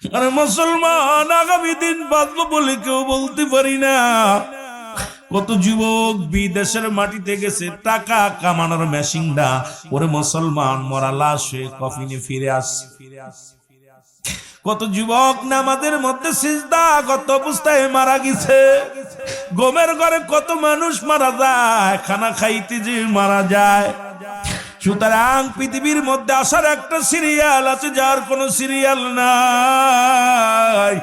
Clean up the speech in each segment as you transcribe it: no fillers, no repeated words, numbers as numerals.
আরে মুসলমান আগামী দিন বাঁচবো বলে কেউ বলতে পারি না। কত যুবক বিদেশের মাটিতে গেছে টাকা কামানোর মেশিনটা, ওরে মুসলমান মরা লাশ হয়ে কফিনে ফিরে আসছে। কত যুবক নামাজের মধ্যে সিজদাগত অবস্থায় মারা গেছে। গমের ঘরে কত মানুষ মারা যায়, খানা খাইতে যে মারা যায়। সুতরাং পৃথিবীর মধ্যে আসার একটা সিরিয়াল আছে, যার কোনো সিরিয়াল নাই।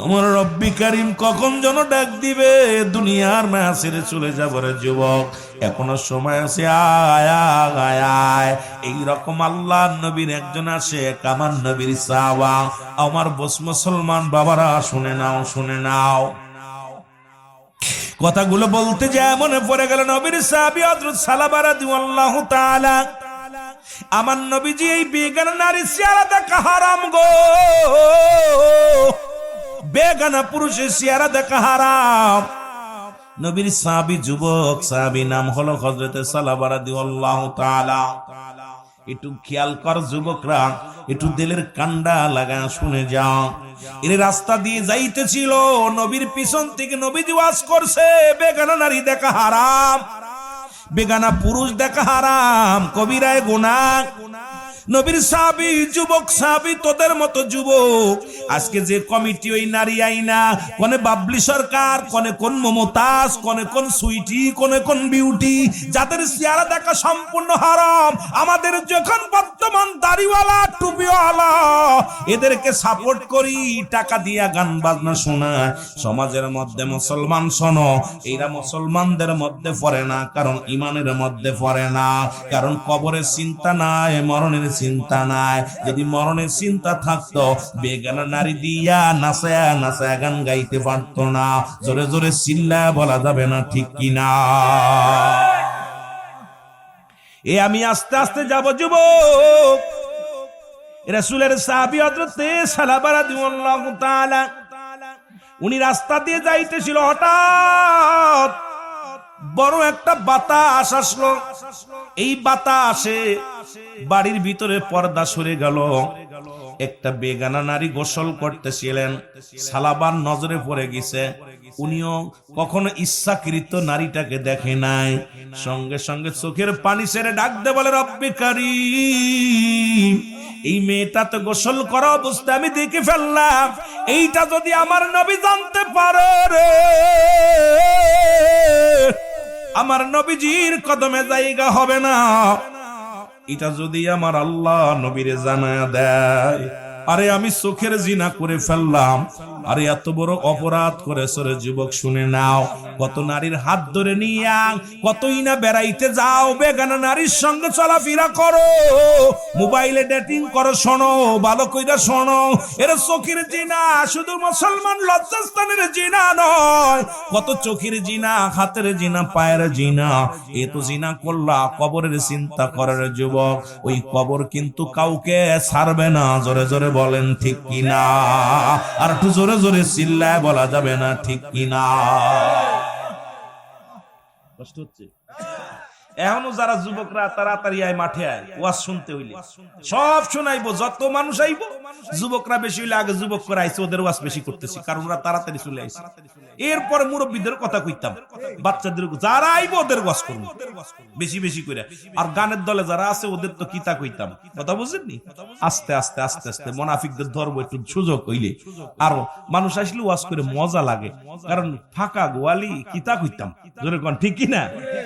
আমার রব্বি কারিম কখন যেন ডাক দিবে, দুনিয়ার মায়া ছেড়ে চলে যাবো রে যুবক, এখনো সময় আছে, আয় আয় আয়। এইরকম আল্লাহ নবীর একজন আসে, কামার নবীর সাহাবা। আমার বস মুসলমান বাবারা শুনে নাও, শুনে নাও। কথাগুলো বলতে যায় মনে পড়ে গেল নবীর সাহাবী হযরত সালাবা রাদিয়াল্লাহু তাআলা। আমার নবীজি এই বেগানা নারী চেহারা দেখা হারাম গো, বেগানা পুরুষের চেহারা দেখা হারাম। নবীর সাহাবী যুবক সাহাবী নাম হলো হযরত সালাবা রাদিয়াল্লাহু তাআলা। একটু খেয়াল কর যুবকরা, একটু দিলের কান্ডা লাগা শুনে যাও। এর রাস্তা দিয়ে যাইতেছিল, নবীর পিছন থেকে নবীজি ওয়াজ করছে বেগানা নারী দেখা হারাম, বেগানা পুরুষ দেখা হারাম, কবিরায় গুনাহ। নবীর সাহাবী যুবক সাহাবী তোদের মতো যুবক আজকে যে কমিটি, ওই নারী আইনা, কোনে বাবলি সরকার, কোনে কোন মমতাজ, কোনে কোন সুইটি, কোনে কোন বিউটি, যাদের চেহারা দেখা সম্পূর্ণ হারাম, আমাদের যখন বর্তমান দাড়িওয়ালা টুপিওয়ালা এদেরকে সাপোর্ট করি, টাকা দিয়া গান বাজনা শোনা। সমাজের মধ্যে মুসলমান শোনো, এরা মুসলমানদের মধ্যে পড়ে না, কারণ ইমানের মধ্যে পড়ে না, কারণ কবরের চিন্তা নাই, মরণের চিন্তা নাই। যদি মরণের চিন্তা থাকতো বেগানা নারী দিয়া নাচায়া নাচায়া গান গাইতে পারতো না। জোরে জোরে চিল্লা বলা যাবে না, ঠিক কিনা? এ আমি আস্তে আস্তে যাব যুবক। রাসূলের সাহাবী হযরত সালাবা রাদিয়াল্লাহু তাআলা, উনি রাস্তা দিয়ে যাইতেছিল, হঠাৎ বড় একটা বাতাস আসলো। এই বাতাসে বাড়ির ভিতরে পর্দা সরে গেল। একটা বেগানা নারী গোসল করতেছিলেন, সালাবার নজরে পড়ে গেছে। উনিও কখনো ইচ্ছাকৃত নারীটাকে দেখে নাই। সঙ্গে সঙ্গে চোখের পানি ছেড়ে ডাক দে বলে, রব্বি কারীম, এই মেয়েটা তো গোসল করা অবস্থা আমি দেখে ফেললাম, এইটা যদি আমার নবী জানতে পারে রে, আমার নবীজির কদমে জায়গা হবে না। এটা যদি আমার আল্লাহ নবীরে জানায়া দেয়, আরে আমি চোখের জিনা করে ফেললাম, আরে এত বড় অপরাধ করেছে রে যুবক। শুনে নাও, কত নারীর হাত ধরে নিয়া কতই না বেড়াইতে যাও, বেগানা নারীর সঙ্গে চলাফেরা করো, মোবাইলে ডেটিং করো। শোনো, ভালো কইরা শোনো, এর চোখের জিনা শুধু মুসলমান লজ্জাস্থানের জিনা নয়, কত চোখের জিনা, হাতের জিনা, পায়ের জিনা। এ তো জিনা করলা, কবরের চিন্তা করার যুবক, ওই কবর কিন্তু কাউকে ছাড়বে না। জোরে জোরে বলেন ঠিক কিনা? আর একটু জোরে জোরে চিল্লায় বলা যাবে না, ঠিক কিনা? কষ্ট হচ্ছে? এখনো যারা যুবকরা তাড়াতাড়ি আয়, মাঠে আয়, ওয়াজ শুনতে হইলে সব শোনাইবো, যত মানুষ আইবো। যুবকরা বেশি হইলে আগে যুবক করে আইছে, ওদের ওয়াজ বেশি করতেছি, কারণ ওরা তাড়াতাড়ি চলে আইছে। এরপরে মুরব্বীদের কথা কইতাম, বাচ্চাদের যারা আইবো ওদের ওয়াজ করবো বেশি বেশি করে। আর গানের দলে যারা আছে ওদের তো কিতা কইতাম, কথা বুঝেননি? আস্তে আস্তে আস্তে আস্তে মোনাফিকদের ধরবো, একটু সুযোগ হইলে। আর মানুষ আসলে ওয়াজ করে মজা লাগে, কারণ ফাঁকা গোয়ালি কিতা কইতাম, জোরে কোন ঠিক কিনা?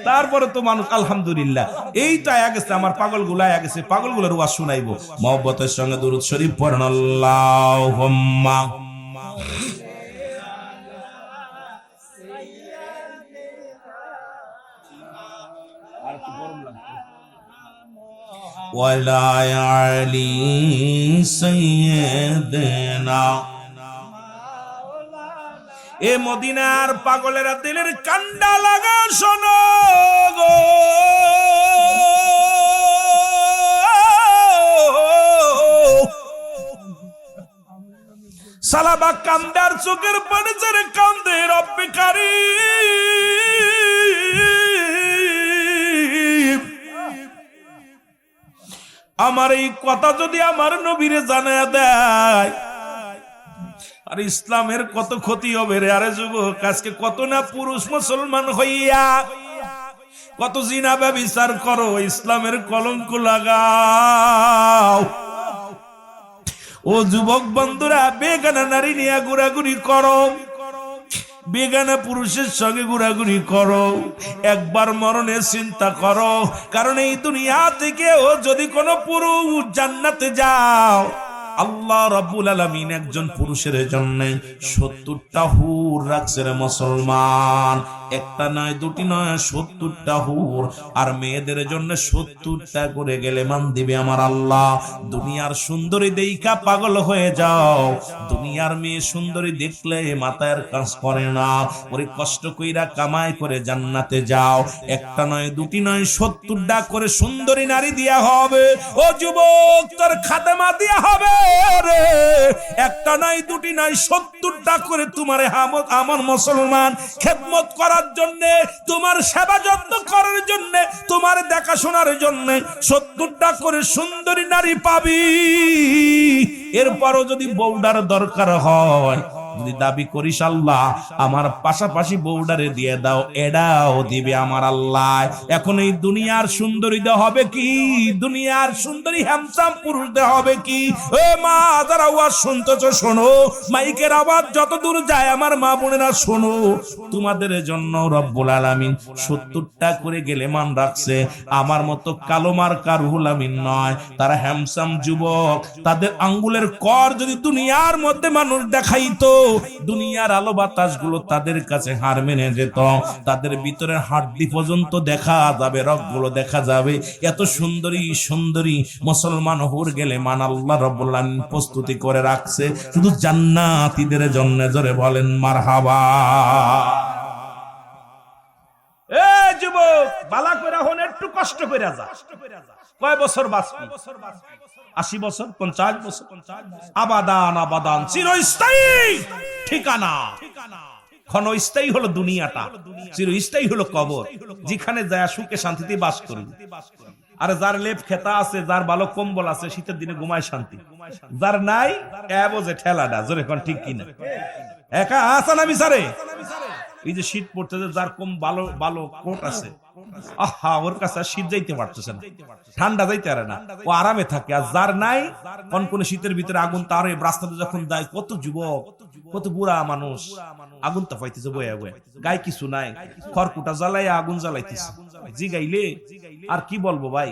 তারপরে তো মানুষ আলহামদুলিল্লাহ এইটা গেছে, আমার পাগল গুলা গেছে, পাগল গুলার ওয়াজ শুনাইবো। মহব্বতের সঙ্গে দুরূদ শরীফ পড়েন, আল্লাহুম্মা ওয়ালা আলি সাইয়্যিদিনা। এ মদিনার পাগলেরা দিলের কান্ডা লাগা শোনো গো, সালাবা কান্দার চোখের পানি ছেড়ে কান্দে, রব্বি কারীম আমার এই কথা যদি আমার নবীরে জানায়া দেয়, আর ইসলামের কত ক্ষতি হবে রে। আরে যুবক, আজকে কত না পুরুষ মুসলমান হইয়া কত জিনা ব্যভিচার করো, ইসলামের কলঙ্ক লাগাও। ও যুবক বন্ধুরা, বেগানা নারী নিয়ে ঘোরাঘুরি করো, বেগানা পুরুষের সঙ্গে ঘোরাঘুরি করো, একবার মরণের চিন্তা করো। কারণ এই দুনিয়া থেকে ও যদি কোনো পুরুষ জান্নাতে যাও, আল্লাহ রাব্বুল আলামিন একজন পুরুষের জন্য 70টা হুর রাখছে রে মুসলমান। একটা নয়, দুটি নয়, 70টা হুর। আর মেয়েদের জন্য 70টা করে গেলে মান দিবে আমার আল্লাহ। দুনিয়ার সুন্দরী দেইখা পাগল হয়ে যাও, দুনিয়ার মেয়ে সুন্দরী দেখলে মাথার কাজ করে না। ওরে কষ্ট কইরা কামাই করে জান্নাতে যাও, একটা নয়, দুটি নয়, 70টা করে সুন্দরী নারী দিয়া হবে। ও যুবক, তোর খাদেমা দিয়া হবে রে। একটা নাই, দুটি নাই, 70টা করে তোমার আমার মুসলমান খেদমত করার জন্য, তোমার সেবা যত্ন করার জন্য, তোমার দেখাশোনার জন্য 70টা করে সুন্দরী নারী পাবি। এরপরও যদি বউডার দরকার হয়, যদি দাবি করিস আল্লাহ আমার পাশাপাশি বউডারে দিয়ে দাও, এটাও দিবে আমার আল্লাহ। এখন এই দুনিয়ার সুন্দরী দেওয়া হবে কি? দুনিয়ার সুন্দরী হ্যান্ডসাম পুরুষ দেওয়া হবে কি? ও মা, যারা আওয়াজ শুনতেছ শোনো, মাইকের আওয়াজ যত দূর যায় আমার মা বোনেরা শোনো, তোমাদের জন্য রব্বুল আলামিন 70টা করে গেলে মান রাখছে। আমার মতো কালো মার্কা রুহুল আমিন নয়, তারা হ্যান্ডসাম যুবক। তাদের আঙ্গুলের কর যদি দুনিয়ার মধ্যে মানুষ দেখাইতো, দুনিয়ার আলো বাতাস গুলো তাদের কাছে হার মেনে যেত। তাদের ভিতরের হাড্ডি পর্যন্ত দেখা যাবে, রগগুলো দেখা যাবে। এত সুন্দরী সুন্দরী মুসলমান হুর গেলে মান আল্লাহ রাব্বুল আলামিন প্রস্তুতি করে রাখছে শুধু জান্নাতীদের জন্য। জোরে বলেন মারহাবা। এ যুবক, বালা কইরা হন, একটু কষ্ট কইরা যা। কয় বছর বাঁচবি? 80 বছর, 50 বছর? আবাদান আবাদান, চিরস্থায়ী ঠিকানা। ক্ষণস্থায়ী হলো দুনিয়াটা, চিরস্থায়ী হলো কবর, যেখানে যায় সুখে শান্তিতে বাস করবি। আর যার লেপ খেতা আছে, যার ভালো কম্বল আছে, শীতের দিনে ঘুমায় শান্তি। যার নাই বোঝে ঠেলাটা। জোরে কোন ঠিক কিনা? একা আসা না বিচারে? এই যে শীত পড়তেছে, যার কম ভালো ভালো কোট আছে, আহা, ওর কাছে শীত যাইতে পারতেছে না, ঠান্ডা যাইতে পারে না, ও আরামে থাকে। আর যার নাই, কোন শীতের ভিতরে আগুন তারে রাস্তাতে যখন যায়, কত যুবক, কত বুড়া মানুষ আগুন তো পাইতেছে বয়ে বয়ে, গায়ে কিছু নাই, খড়কুটা জ্বালাই আগুন জ্বালাইতেছে। জিগাইলে আর কি বলবো ভাই,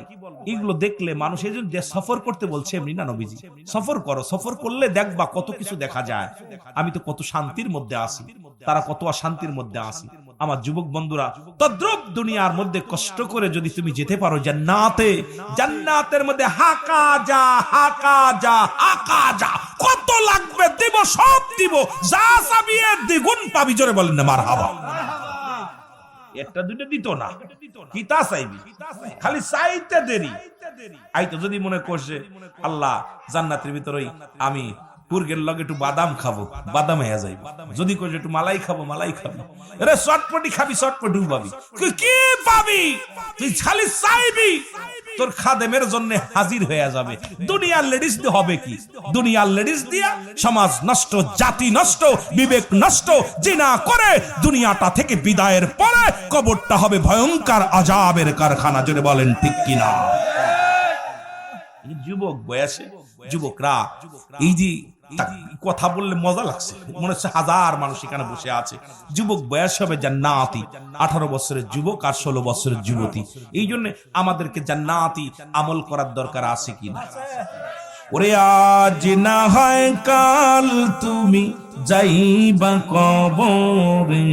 এগুলো দেখলে মানুষ এই যে সফর করতে বলছে, এমনি না নবীজি, সফর করো, সফর করলে দেখবা কত কিছু দেখা যায়। আমি তো কত শান্তির মধ্যে আছি, তারা কত অশান্তির মধ্যে আছি। আমার যুবক বন্ধুরা, তদ্রুপ দুনিয়ার মধ্যে কষ্ট করে যদি তুমি যেতে পারো জান্নাতে, জান্নাতের মধ্যে হাকা যা, হাকা যা, হাকা যা, কত লাগবে দিব, সব দিব, যা চাবি এর দ্বিগুণ পাবি। জোরে বলেন না মারহাবা। একটা দুটো দিত না, কিতা চাইবি, খালি চাইতে দেরি। আইতো যদি মনে করছে আল্লাহ জান্নাতের ভিতরেই আমি কুরগের লগে একটু বাদাম খাবো, বাদাম হয়ে যাইব। যদি কইছে একটু মালাই খাবো, মালাই খাবো। আরে চটপটি খাবি, চটপটি পাবি। কি পাবি? তুই খালি চাইবি, তোর খাদেমের জন্য হাজির হয়ে যাবে। দুনিয়ার লেডিস দিয়ে হবে কি? দুনিয়ার লেডিস দিয়া সমাজ নষ্ট, জাতি নষ্ট, বিবেক নষ্ট। জিনা করে দুনিয়াটা থেকে বিদায়ের পরে কবরটা হবে ভয়ঙ্কর আযাবের কারখানা। জোরে বলেন ঠিক কিনা? যুবক বয়সে যুবকরা এই যে কথা বললে মজা লাগছে, মনে হচ্ছে হাজার মানুষ এখানে বসে আছে। যুবক বয়স হবে জান্নাতি, 18 বছরের যুবক আর 16 বছরের যুবতী। এই জন্য আমাদেরকে জান্নাতি আমল করার দরকার আছে কিনা? ওরে আজ না হয় কাল তুমি যাইবা কবরে,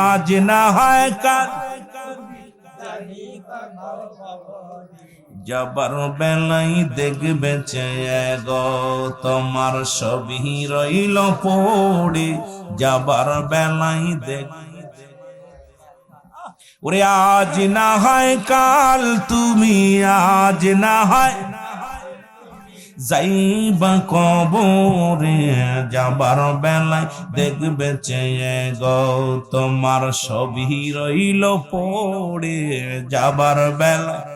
আজ না হয় কাল যাবার বেলাই দেখবে গো, তোমার সবই রইল পড়ে, যাবার বেলাই দেখ। ওরে আজ না হয় কাল তুমি, আজ না হয় যাইবা কবরে, যাবার বেলায় দেখবে গো, তোমার সবই রইল পড়ে, যাবার বেলায়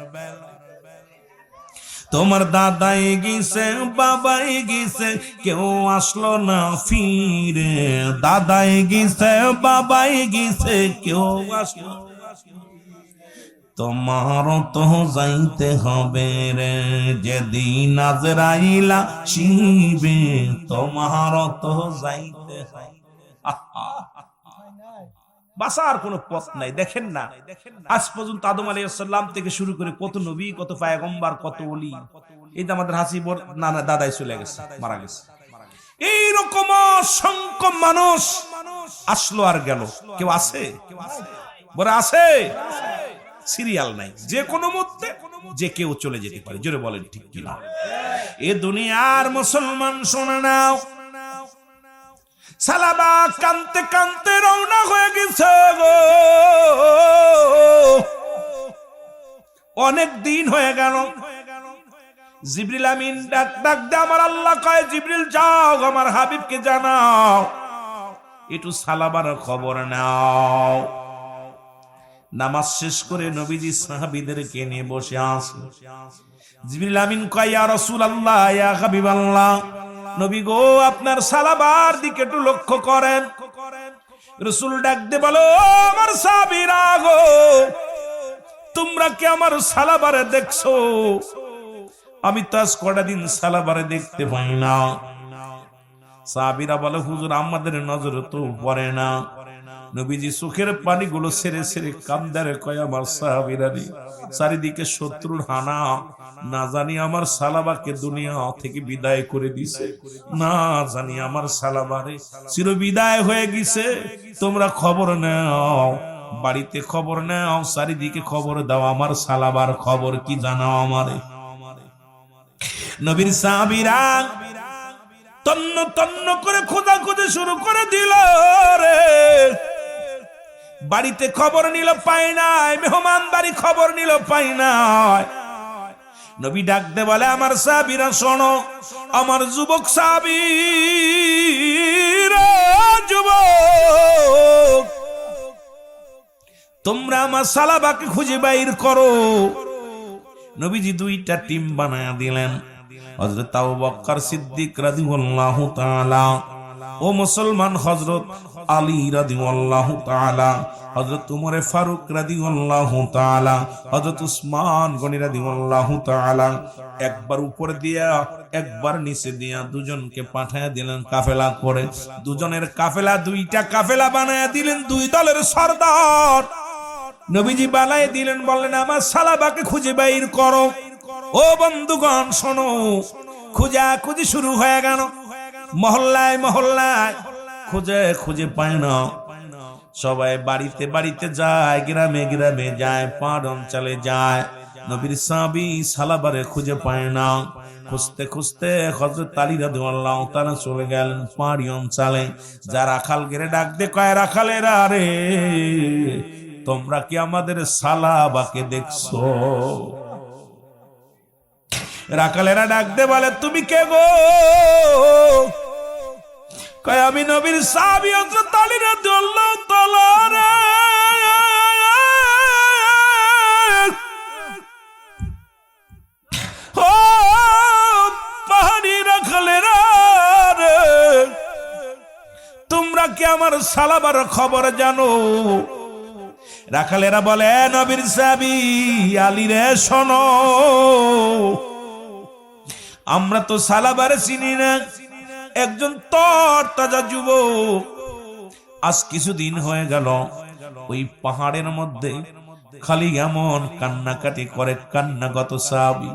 তোমার দাদাই গেছে বাবাই গেছে কেউ আসলো না ফিরে, দাদাই গেছে বাবাই গেছে কেউ আসলো, তোমারও তো যাইতে হবে রে যেদিন আজরাইলা শিবে, তোমারও তো যাইতে হবে। বাঁচার কোনো পথ নাই। দেখেন না আজ পর্যন্ত আদম আলাইহিস সালাম থেকে শুরু করে কত নবী, কত পয়গম্বর, কত ওলি, এই যে আমাদের হাসিবর নানা দাদাই চলে গেছে, মারা গেছে। এইরকম অসংখ্য মানুষ আসলো আর গেল, কেউ আছে? বলে আছে, সিরিয়াল নাই, যে কোনো মুহূর্তে যে কেউ চলে যেতে পারে। জোরে বলেন ঠিক কিনা? এ দুনিয়ার মুসলমান শোনে নাও, সালাবা কানতে কানতে রওনা হয়ে গেছে গো, অনেক দিন হয়ে গেল। জিবরিল আমিন ডাক ডাক দে, আমার আল্লাহ কয় জিবরিল যাও আমার হাবিবকে জানাও একটু সালাবার খবর নাও। নামাজ শেষ করে নবীজি সাহাবীদেরকে নিয়ে বসে আছে। জিবরিল আমিন কয় ইয়া রাসূলুল্লাহ, ইয়া হাবিবাল্লাহ, নবী গো আপনার সালাবার দিকে একটু লক্ষ্য করেন। রাসূল ডাক দে বলো, আমার সাহাবীরা গো, তোমরা কি আমার সালাবারে দেখছো? আমি তো আজ কটা দিন সালাবারে দেখতে পাই না। সাহাবীরা বলে হুজুর আমাদের নজরে তো পড়ে না। নবীজি চোখের পানিগুলো ছেড়ে ছেড়ে কান্দারে কয় আমার সাহাবীরা রে, চারিদিকে শত্রুর হানা, না জানি আমার সালাবাকে দুনিয়া থেকে বিদায় করে দিছে, না জানি আমার সালাবারে চির বিদায় হয়ে গেছে। তোমরা খবর নাও, বাড়িতে খবর নাও, চারিদিকে খবর দাও, আমার সালাবার খবর কি জানাও আমারে। নবীর সাহাবীরা তন্ন তন্ন করে খোঁজাখুঁজি শুরু করে দিল রে। বাড়িতে খবর নিল পায় নাই, মেহমান বাড়ি খবর নিল পায় নাই। নবী ডাক দে বলে আমার সাহাবীরা শোনো, আমার যুবক সাহাবীরা, যুবক তোমরা আমার সালাবাকে খুঁজে বাইর করো। নবীজি দুইটা টিম বানায়া দিলেন, হযরত আবু বকর সিদ্দিক রাদিয়াল্লাহু তাআলা, ও মুসলমান হযরত আলী রাদিয়াল্লাহু তাআলা, হযরত উমর ফারুক রাদিয়াল্লাহু তাআলা, হযরত উসমান গনি রাদিয়াল্লাহু তাআলা, একবার উপর দিয়া একবার নিচে দিয়া দুজনকে পাঠায়া দিলেন কাফেলা করে। দুজনের কাফেলা দুইটা কাফেলা বানায়া দিলেন, দুই দলের সরদার নবীজি বানায় দিলেন। বললেন আমার সালাবাকে খুঁজে বাইর করো। ও বন্ধুগণ শোনো, খুঁজাখুঁজি শুরু হয়ে গেল, মহল্লায় মহল্লায় খুঁজে খুঁজে পায় না। সবাই বাড়িতে বাড়িতে যায়, গ্রামে গ্রামে যায়, পাহাড় অঞ্চলে যায়, নবীর সাহাবী সালাবারে খুঁজে পায় না। খুঁজতে খুঁজতে হযরত আলী রাদিয়াল্লাহু তাআলা চলে গেলেন পাহাড়ি অঞ্চলে। যা রাখাল গেরে ডাক দে কয় রাখালেরা রে, তোমরা কি আমাদের সালাবাকে দেখছো? রাখালেরা ডাক দে বলে তুমি কে গো? কয় আমি নবীর সাহাবী হযরত আলী রাদিয়াল্লাহু তাআলা রে। ও পাহাড়ি রাখালেরা রে, তোমরা কি আমার সালাবার খবর জানো? রাখালেরা বলে নবীর সাহাবী আলী রে শোনো, আমরা তো সালাবারে চিনি না, একজন তর তাজা যুবক আজ কিছুদিন হয়ে গেল ওই পাহাড়ের মধ্যে খালি এমন কান্নাকাটি করে, কান্নাগত সাহাবী।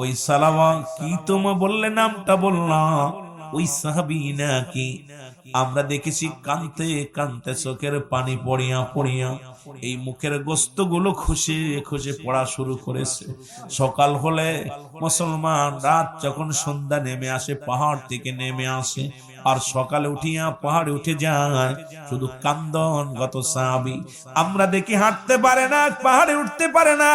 ওই সালাবা কি তোমা বললে নামটা বললাম, ওই সাহাবী নাকি? আমরা দেখেছি কানতে কানতে চোখের পানি পড়িয়া পড়িয়া এই মুখের গোস্ত গুলো খুশে খুশে পড়া শুরু করেছে। সকাল হলে মুসলমান, রাত যখন সন্ধ্যা নেমে আসে পাহাড় থেকে নেমে আসে, আর সকালে উঠিয়া পাহাড়ে উঠে যায়, শুধু কান্দনগত সাহাবী। আমরা দেখি হাঁটতে পারে না, পাহাড়ে উঠতে পারে না,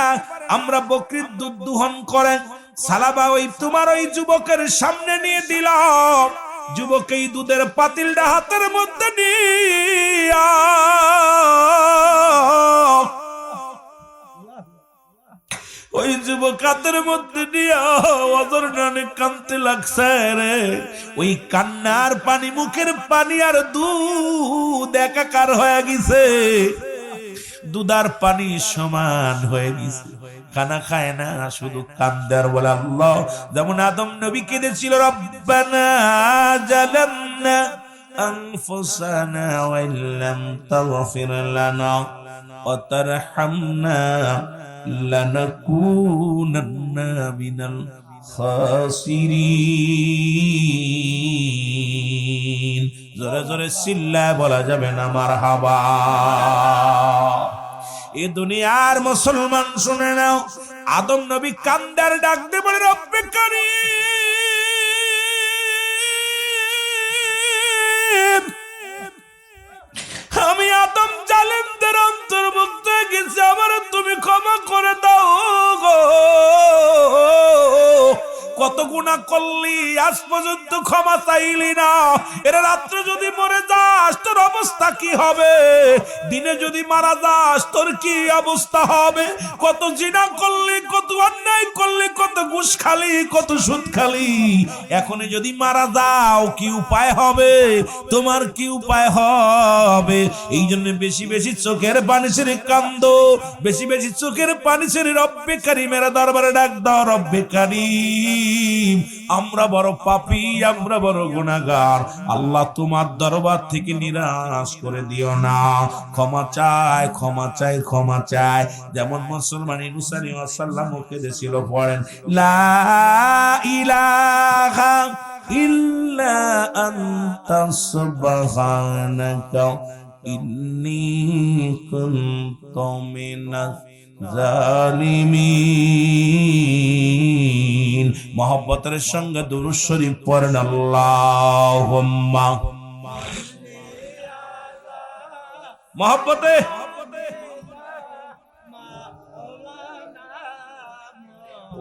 আমরা বকরির দুধ দুহন করেন। সালাবা ওই তোমার ওই যুবকের সামনে নিয়ে দিলাম, যুবক এই দুধের পাতিলটা হাতের মধ্যে নিয়া ওই যুবক হাতের মধ্যে নিয়ে অজর নানে কানতে লাগছে রে। ওই কান্নার পানি, মুখের পানি আর দুধ একাকার হয়ে গেছে, দুধার পানি সমান হয়ে গেছে। খানা খায় না, শুধু কান্দে আর বলে আল্লাহ। যেমন আদম নবী কেঁদেছিল, রব্বানা জালামনা আনফুসানা ওয়া ইল্লাম তাগফির লানা ওয়া তারহামনা লানাকুনান্না মিনাল খাসিরিন। জোরে জোরে চিল্লায় বলা যাবে না মারহাবা। এ দুনিয়ার মুসলমান শুনে নাও, আদম নবী কান্দার ডাক দিয়ে বলে, রব্বে কারীম, আমি আদম জালেমদের অন্তর্ভুক্ত হয়ে গেছি, আমার তুমি ক্ষমা করে দাও গো। কত গুনাহ করলি, আজ পর্যন্ত ক্ষমা চাইলি না। এরা রাত্রে যদি মরে যাস তোর অবস্থা কি হবে? দিনে যদি মারা যাস তোর কি অবস্থা হবে? কত জিনা করলি, কত অন্যায় করলি, কত ঘুষ খালি, কত সুদ খালি। এখনই যদি মারা যাও কি উপায় হবে? তোমার কি উপায় হবে? এই জন্য বেশি বেশি চোখের পানি ছেড়ে কান্দো, বেশি বেশি চোখের পানি ছেড়ে রব্বে কারীমের দরবারে ডাক দাও। রব্বে কারীম, আমরা বড় পাপী, আমরা বড় গুনাহগার, আল্লাহ তোমার দরবার থেকে নিরাশ করে দিও না। ক্ষমা চাই, ক্ষমা চাই, ক্ষমা চাই। যেমন মুসলমান ইউনূস আলাইহিস সালাম কেঁদেছিল, পড়েন লা ইলাহা ইল্লা আনতা সুবহানাকা ইন্নী কুনতু মিনাজ জালিমিন। মোহাব্বতের সঙ্গে দুরূদ শরীফ পড়েন, আল্লাহুম্মা। মোহাব্বতে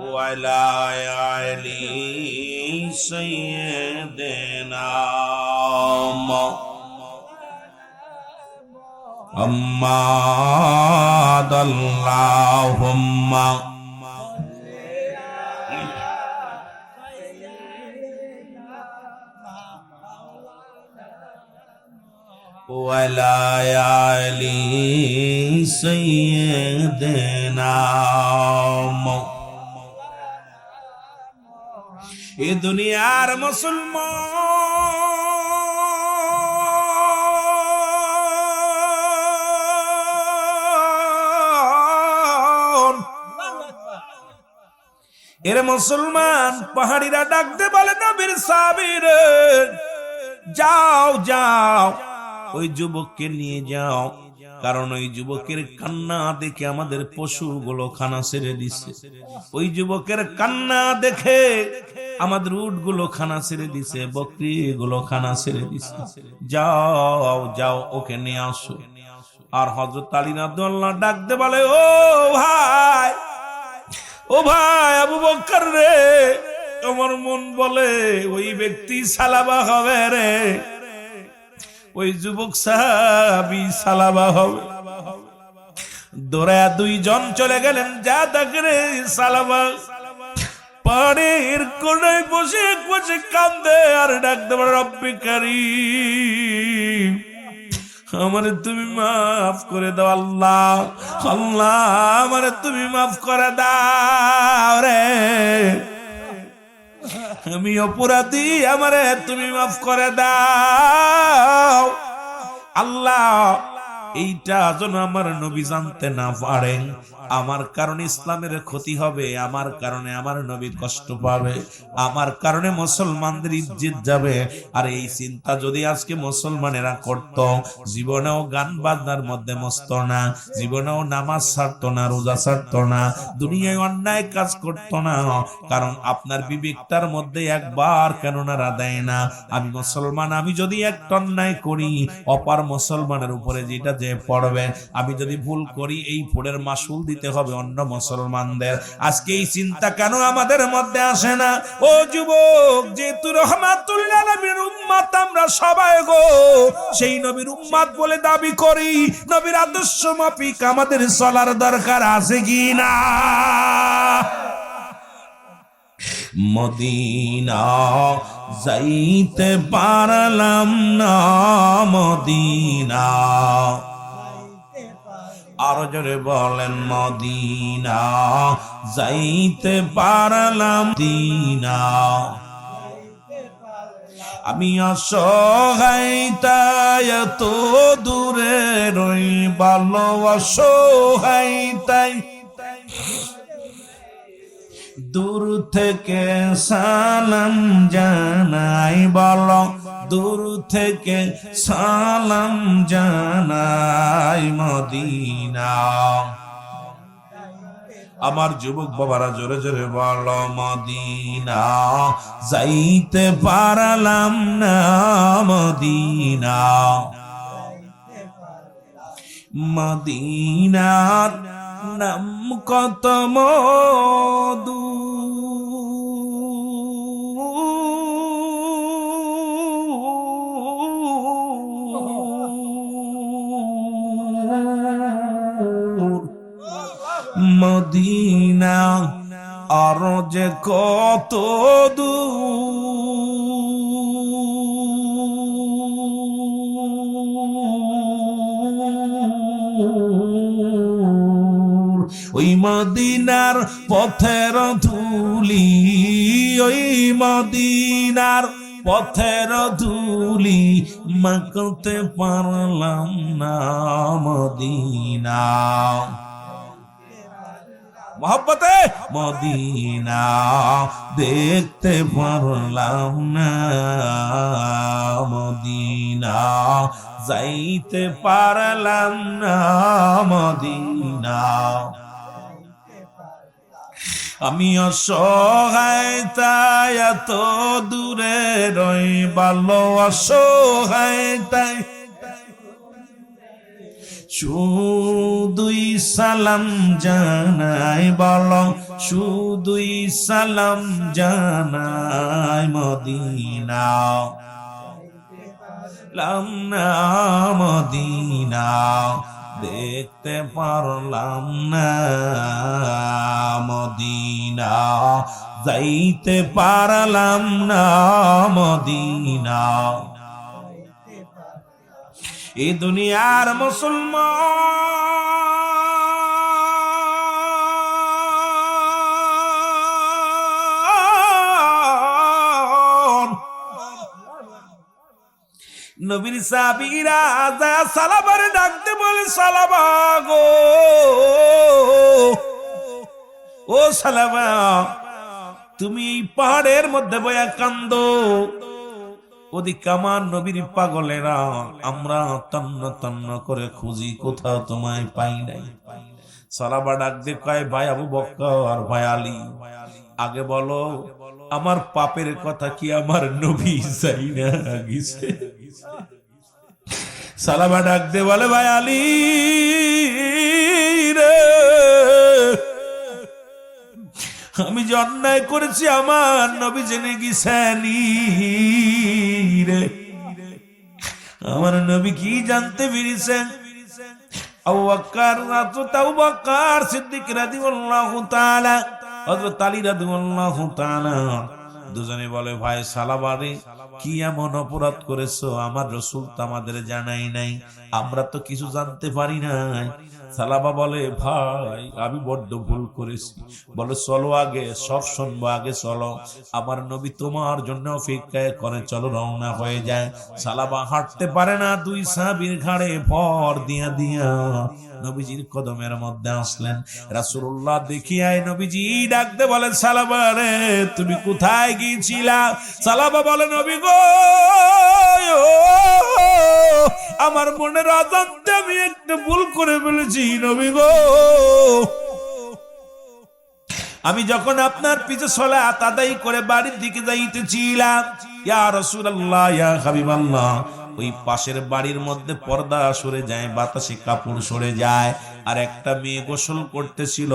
ওয়ালা আলি সাইয়্যিদিনা মুহাম্মাদ, আল্লাহুম্মা ওয়ালা আলি সাইয়্যিদিনা। এ দুনিয়ার মুসলমান, এর মুসলমান পাহাড়িরা ডাকতে বলে, নবীর সাহাবীরা যাও যাও ওই যুবককে নিয়ে যাও, কারণ ওই যুবকের কান্না দেখে আমাদের পশুগুলো খানা ছেড়ে দিচ্ছে। ওই যুবকের কান্না দেখে আমাদের উটগুলো খানা ছেড়ে দিছে, বকরি গুলো খানা ছেড়ে দিছে। যাও যাও ওকে নিয়ে আসো। আর হযরত আলী রাদিয়াল্লাহু আনহু ডাকতে বলে, ও ভাই, ও ভাই আবু বকর রে, আমার মন বলে ওই ব্যক্তি সালাবা হবে রে, ওই যুবক সাহাবী সালাবা হবে। দৌড়ায়া দুইজন চলে গেলেন, যা দেখে সালাবা পানির কোণায় বসে বসে কান্দে আর ডাকতে পারে, রব্বে কারীম, আমারে তুমি মাফ করে দাও আল্লাহ, আল্লাহ আমারে তুমি মাফ করে দাও রে, আমি অপরাধী, আমারে তুমি মাফ করে দাও আল্লাহ। এইটা যেন আমার নবী জানতে না পারেন, আমার কারণে ইসলামের ক্ষতি হবে, আমার কারণে আমার নবী কষ্ট পাবে, আমার কারণে মুসলমানদের ইজ্জত যাবে। আর এই চিন্তা যদি আজকে মুসলমানেরা করত, জীবনেও গান বাজনার মধ্যে মস্ত না, জীবনেও নামাজ ছাড়তো না, রোজা ছাড়তো না, দুনিয়ায় অন্যায় কাজ করতো না। কারণ আপনার বিবেকটার মধ্যে একবার কেন নাড়া দেয় না, আমি মুসলমান, আমি যদি একটা অন্যায় করি অপার মুসলমানের উপরে যেটা যে পড়বে, আমি যদি ভুল করি এই ভুলের মাসুল দিতে দিতে হবে অন্য মুসলমানদের। আজকে এই চিন্তা কেন আমাদের মধ্যে আসে না? ও যুবক, যেহেতু রাহমাতুল লিল আলামিন উম্মত আমরা সবাই গো, সেই নবীর উম্মত বলে দাবি করি, নবীর আদর্শ মাফিক আমাদের চলার দরকার আছে কি না? মদিনা যাইতে পারলাম না, মদিনা আরো জোরে বলেন, মদিনা যাইতে পারলাম দিনা। আমি অসহায় তাই এত দূরে রই, ভালো অসহায় তাই দূর থেকে সালাম জানাই, বলো দূর থেকে সালাম জানাই মদিনা। আমার যুবক বাবারা জোরে জোরে বলো, মদিনা যাইতে পারলাম না, মদিনা। মদিনার নাম কত মধু, মদিনা আর যে কত দূর, ওই মদিনার পথের ধুলি, ওই মদিনার পথের ধুলি মাখতে পারলাম না, মদিনা। মোহব্বতে মদিনা দেখতে পারলাম না, মদিনা যাইতে পারলাম না, মদিনা। আমি অসহায় তাই এত দূরে রই, ভালো অসহায় তাই শুধুই সালাম জানাই, বলো শুধুই সালাম জানাই মদিনা। লাম না মদিনা দেখতে পারলাম না, মদিনা যাইতে পারলাম না, মদিনা। এই দুনিয়ার মুসলমান নবীর সাহাবীরা সালাবার ডাকতে বলে, সালাবা গো, ও সালাবা তুমি এই পাহাড়ের মধ্যে বয়া কান্দো, ওদিকে আমার নবীর পাগলেরা আমরা তন্ন তন্ন করে খুঁজি, কোথাও তোমায় পাই নাই। সালাবা ডাক দিয়ে কয়, ভাই আবু বকর, ভাই আলী, আগে বলো আমার পাপের কথা কি আমার নবী যাই না গেছে? সালাবা ডাক দিয়ে বলে, ভাই আলী রে, আমি যে অন্যায় করেছি আমার নবী জেনে গেছেনি রে, আমার নবী কি জানতে পেরেছেন? আবু বকর সিদ্দিক রাদিয়াল্লাহু তাআলা, হযরত আলী রাদিয়াল্লাহু তাআলা দুজনে বলে, ভাই সালাবারে কি এমন অপরাধ করেছো আমার রাসূল তো আমাদের জানাই নাই, আমরা তো কিছু জানতে পারি নাই। সালাবা বলে, ভাই আমি বড্ড ভুল করেছি, বলে চলো আগে সব শুনবো, আগে চলো, আমার নবী তোমার জন্য অপেক্ষায় করে, চলো রওনা হয়ে যায়। সালাবা হাঁটতে পারে না, দুই সাহাবীর ঘাড়ে ভর দিয়া দিয়া নবীজির কদমের মধ্যে আসলেন। রাসূলুল্লাহ দেখিয়ায় নবীজি ডাকতে বলেন, সালাবা রে তুমি কোথায় গিয়েছিলা? সালাবা বলে, নবী গো আমার মনের অজান্তে আমি একটা ভুল করে ফেলেছি, নবী গো আমি যখন আপনার পিছে সালাত আদায় করে বাড়ির দিকে যাইতেছিলাম, ইয়া রাসূলুল্লাহ ইয়া হাবিবাল্লাহ, ওই পাশের বাড়ির মধ্যে পর্দা সরে যায়, বাতাসে কাপড় সরে যায়, আর একটা মেয়ে গোসল করতেছিল,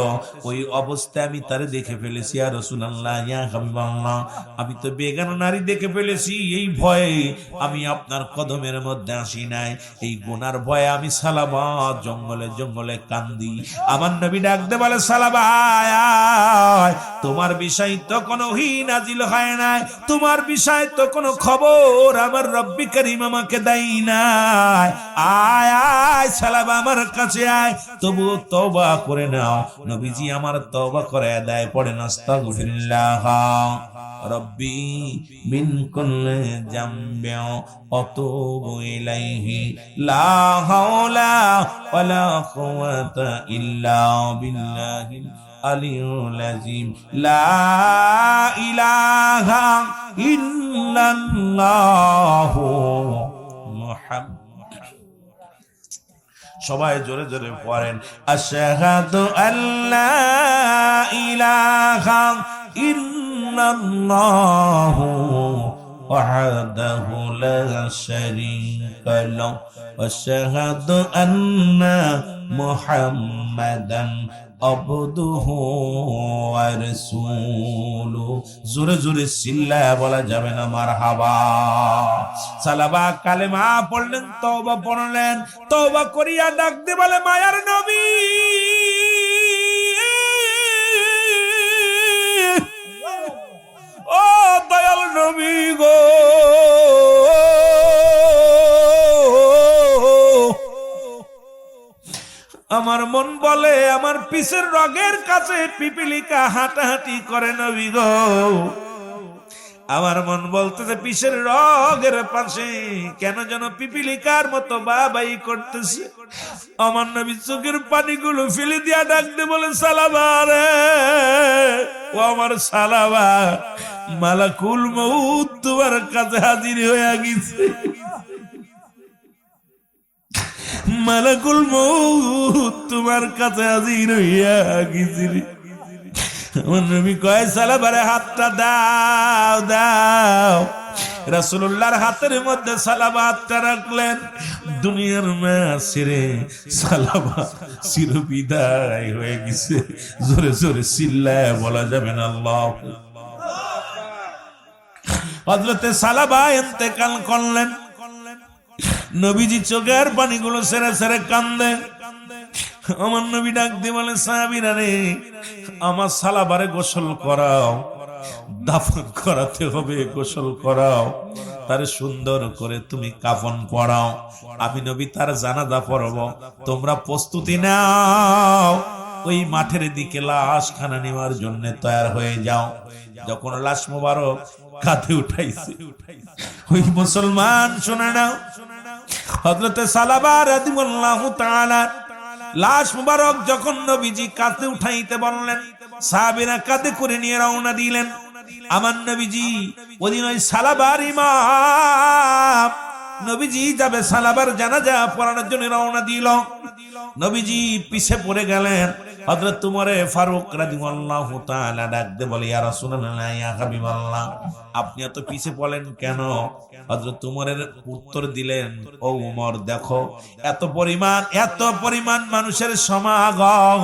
ওই অবস্থায় আমি তারে দেখে ফেলেছি। ইয়া রাসূলুল্লাহ, ইয়া হাবিবাল্লাহ, আমি তো বেগানা নারী দেখে ফেলেছি, এই ভয়ে আমি আপনার কদমের মধ্যে আসি নাই। এই গুনার ভয়ে আমি সালাবা জঙ্গলে জঙ্গলে কান্দি। আমার নবী ডাকতে বলে, সালাবা তোমার বিষয় তো কোনো ওহী নাজিল হয় নাই, তোমার বিষয় তো কোনো খবর আমার রব্বি করিম আমাকে দেয় নাই। আয় আয় সালাবা আমার কাছে আয়, তবু তওবা করে নাও। নবীজি আমার তওবা করে দেয়, পড়েন আস্তাগফিরুল্লাহ রব্বি মিন কুল্লি জামবি আতুবু ইলাইহি লা হাওলা ওয়ালা কুওয়াতা ইল্লা বিল্লাহিল আলিয়্যিল আযীম লা ইলাহা ইল্লাল্লাহু মুহাম্মাদ। সবাই জোরে জোরে পড়েন, আশহাদু আল্লা ইলাহা ইল্লাল্লাহু ওয়াহদাহু লা শারীকা লাহু ওয়া আশহাদু আন্না মুহাম্মাদান আবদুহু ওয়া রাসূলুহু। জোরে জোরে চিল্লায়া বলা যাবে না মারহাবা। সালাবা কালেমা পড়লেন, তওবা পড়লেন, তওবা করিয়া ডাক দিয়ে বলে, মায়ার নবী, ও দয়াল নবী গো, আমার মন বলে আমার পিছের রগের কাছে পিপিলিকা হাঁটাহাঁটি করে নবী গো। আমার মন বলতেছে পিছের রগের পাশে কেন যেন পিপিলিকার মতো বাবাই করতেছে। আমার নবী চোখের পানিগুলো ফেলে দিয়া ডাকতে বলে, সালাবা রে, ও আমার সালাবা, মালাকুল মউত তোমার কাছে হাজির হয়ে গেছে। মালাকুল মউত তোমার কাছে হাজির হইয়া গেছে। আমার নবী কয়, সালাবারে হাতটা দাও দাও। রাসূলুল্লাহর হাতের মধ্যে সালাবা হাতটা রাখলেন। দুনিয়ার মায়া ছেড়ে সালাবা চিরবিদায় হয়ে গেছে। জোরে জোরে চিল্লায় বলা যাবে না আল্লাহু আকবার। হযরতে সালাবা ইন্তেকাল করলেন। নবীজি চোখের পানিগুলো ছেড়ে ছেড়ে কান্দে। আমার নবী ডাক দিয়ে বলে, সাহাবীরা রে, আমার সালাবারে গোসল করাও, দাফন করাতে হবে, গোসল করাও, তারে সুন্দর করে তুমি কাফন পরাও, আমি নবী তার জানাজা পড়ব, তোমরা প্রস্তুতি নাও। ওই মাঠের দিকে লাশ খানা নেওয়ার জন্য তৈরি হয়ে যাও। যখন লাশ মোবারক কাঁধে উঠাইছে, ওই মুসলমান শুনে নাও, হযরতে সালাবা রাদিয়াল্লাহু তাআলা লাশ মুবারক যখন নবীজি কাঁধে উঠাইতে বললেন, সাহাবীরা কাঁধে করে নিয়ে রওনা দিলেন। আমার নবীজি ওদিন ওই সালাবার ইমাম, নবীজি যাবে সালাবার জানাজা পড়ানোর জন্য রওনা দিল। নবীজি পিছে পড়ে গেলেন। হযরত উমর ফারুক রাদিয়াল্লাহু তাআলা ডাক দিয়ে বলে, ইয়া রাসূলুল্লাহ, ইয়া হাবিবাল্লাহ, আপনি এত পিছে পড়লেন কেন? হযরত উমরের উত্তর দিলেন, ও উমর, দেখো এত পরিমাণ মানুষের সমাগম,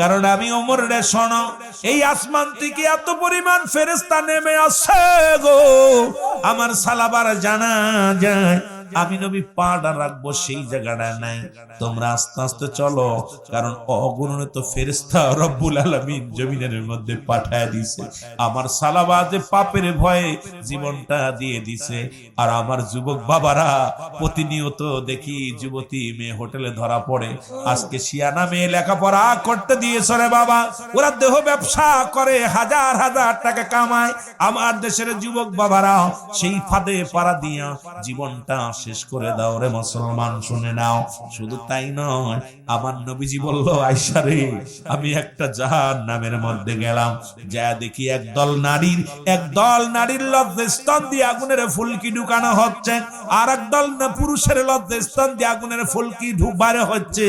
কারণ আমি উমর রে শোনো, এই আসমান থেকে এত পরিমাণ ফেরেশতা নেমে আসে গো, আমার সালাবার জানা যায় আমি নবী পাড়া রাখবো সেই জায়গাটা নাই, তোমরা আস্তে আস্তে চলো, কারণ অগণিত ফেরেশতা রব্বুল আলামিন জমিনের মধ্যে পাঠায় দিয়েছে। আমার সালাবা যে পাপের ভয়ে জীবনটা দিয়ে দিছে, আর আমার যুবক বাবারা প্রতিনিয়ত দেখি যুবতী মেয়ে হোটেলে ধরা পড়ে। আজকে শিয়ানা মেয়ে লেখাপড়া করতে দিয়েছে রে বাবা, ওরা দেহ ব্যবসা করে হাজার হাজার টাকা কামায়। আমার দেশের যুবক বাবারা সেই ফাঁদে পাড়া দিয়া জীবনটা শেষ করে দাও রে মুসলমান, শুনে নাও। শুধু তাই নয়, আমার নবীজি বলল, আয়েশা রে, আমি একটা জাহান্নামের মধ্যে গেলাম, যা দেখি একদল নারীর লজ্জাস্থান দিয়ে আগুনের ফুলকি ঢুকানো হচ্ছে, আর একদল পুরুষের লজ্জাস্থান দিয়ে আগুনের ফুলকি ঢুকানো হচ্ছে।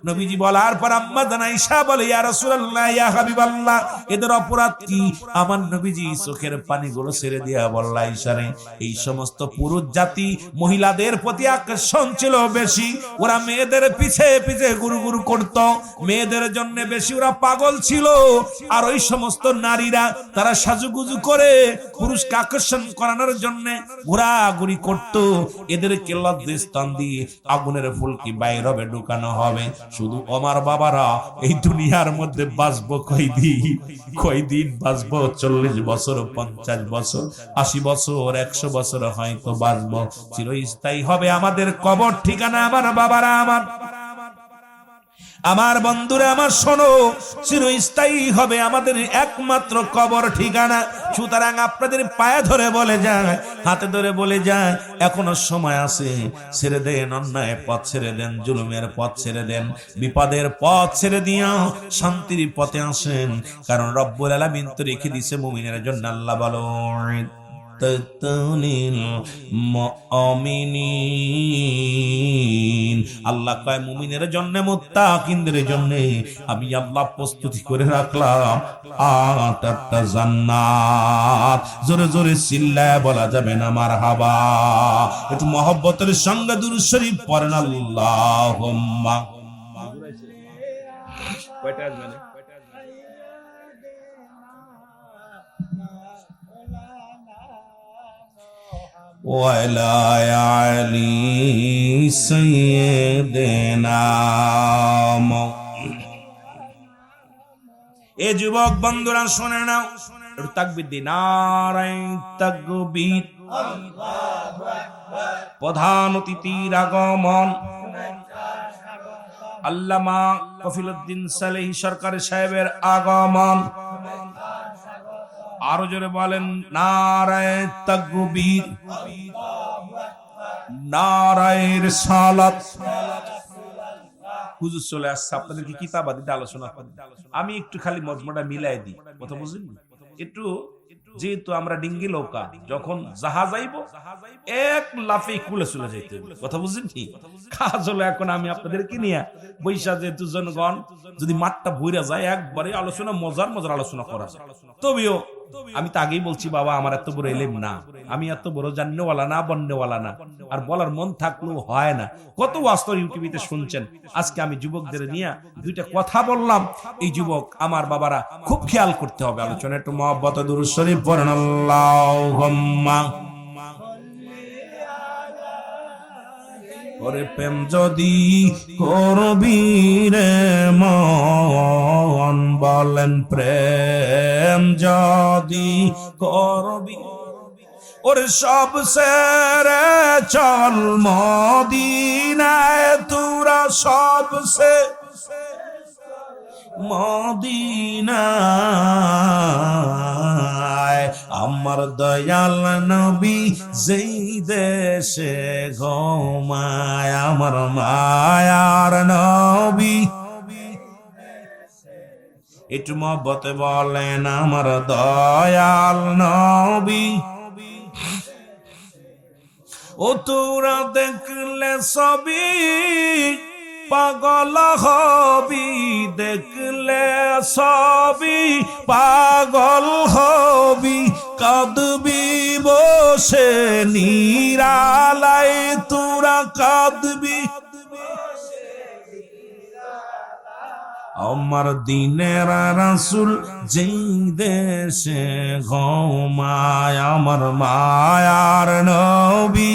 নবীজি বলার পর আম্মা জান আয়েশা বলে, ইয়া রাসূলুল্লাহ, ইয়া হাবিবাল্লাহ, এদের অপরাধ কি? আমার নবীজি চোখের পানিগুলো ছেড়ে দিয়া বলল, আয়েশা রে, এই সমস্ত পুরুষ জাতি, মহিলা যাদের প্রতি আকর্ষণ ছিল বেশি, ওরা মেয়েদের পিছে পিছে গুরু গুরু করত, মেয়েদের জন্য বেশি ওরা পাগল ছিল। আর ওই সমস্ত নারীরা তারা সাজুগুজু করে পুরুষকে আকর্ষণ করানোর জন্য ঘোরাঘুরি করত। এদেরকে লজ্জাস্থান দিয়ে আগুনের ফুলকি বাইর হবে, ঢুকানো হবে। শুধু আমার বাবারা এই দুনিয়ার মধ্যে বাঁচবো কয়দিন বাঁচবো? 40 বছর, 50 বছর, 80 বছর, 100 বছর হয়তো বাঁচবো। চিরস্থায়ী হবে আমাদের কবর ঠিকানা। আমার বাবারা, আমার বন্ধুরা, আমার শোনো, চিরস্থায়ী হবে আমাদের একমাত্র কবর ঠিকানা। সুতরাং আপনাদের পায়ে ধরে বলে যায়, হাতে ধরে বলে যায়, এখনো সময় আছে। ছেড়ে দেন অন্যায় পথ, ছেড়ে দেন জুলুমের পথ, ছেড়ে দেন বিপদের পথ, ছেড়ে দিয়া শান্তির পথে আসেন। কারণ রব্বুল আলামিন তো রেখে দিছে মুমিনের জন্য। আল্লাহ বলেন, আল্লাহ কয় মুমিনের জন্য, মুত্তাকিনদের জন্য আমি আল্লাহ প্রস্তুতি করে রাখলাম 8টা জান্নাত। জোরে জোরে চিল্লায় বলা যাবে না মারহাবা? একটু মহব্বতের সঙ্গে দুরূদ শরীফ পড়েন। আল্লাহুম্মা ওয়ালা আলী সাইয়্যিদিনা। এ যুবক বন্ধুরা শুনে নাও, একটু তাকবীর দিন। নারায়ে তাকবীর। প্রধান অতিথির আগমন। আল্লামা কফিলউদ্দিন সালেহী সরকার সাহেবের আগমন। আরো জোরে বলেন, নারায়ে তাকবীর, নারায়ে রিসালাত। হুজুর চলে আসছে, আপনাদেরকে কিতাবাদিতে আলোচনা করি। আমি একটু খালি মজমাটা মিলাই দিই, কথা বুঝলেন? একটু যেহেতু আমরা ডিঙ্গি নৌকা, যখন জাহাজ আইব এক লাফে কুলে চলে যাইতে, কথা বুঝলেন? কি কাজ হলো, এখন আমি আপনাদেরকে নিয়ে বৈশা যেহেতু জনগণ যদি মাঠটা ভইরা যায়, একবারে আলোচনা মজার মজার আলোচনা করা যায়। তবেও আমি তো আগেই বলছি, বাবা আমার এত বড় এলেম না, আমি এত বড় জান্নেওয়ালা না, বন্নেওয়ালা না। আর বলার মন থাকলেও হয় না। কত ওয়াজ ইউটিউবে শুনছেন। আজকে আমি যুবকদের নিয়ে 2টা কথা বললাম। এই যুবক আমার বাবারা খুব খেয়াল করতে হবে আলোচনা। একটু মহব্বত দুরূদ শরীফ পড়েন। আল্লাহুম্মা। ওরে প্রেম যদি করবি রে মন, বলেন প্রেম যদি করবি, ওরে সব সেরে চল মদিনায়, তোরা সব সে মদিনায়। আমার দয়াল নবী যেই দেশে ঘুমায়, আমার মায়ার নবী। একটু মহব্বতে বলেন, আমার দয়াল নবী। ও তোরা দেখলে সবই পাগল হবি, দেখলে সবই পাগল হবি। কাঁদবি বসে নিরালায়, তোরা কাঁদবি আমার দিনের রাসূল যেই দেশে ঘুমায়, আমার মায়ার নবী।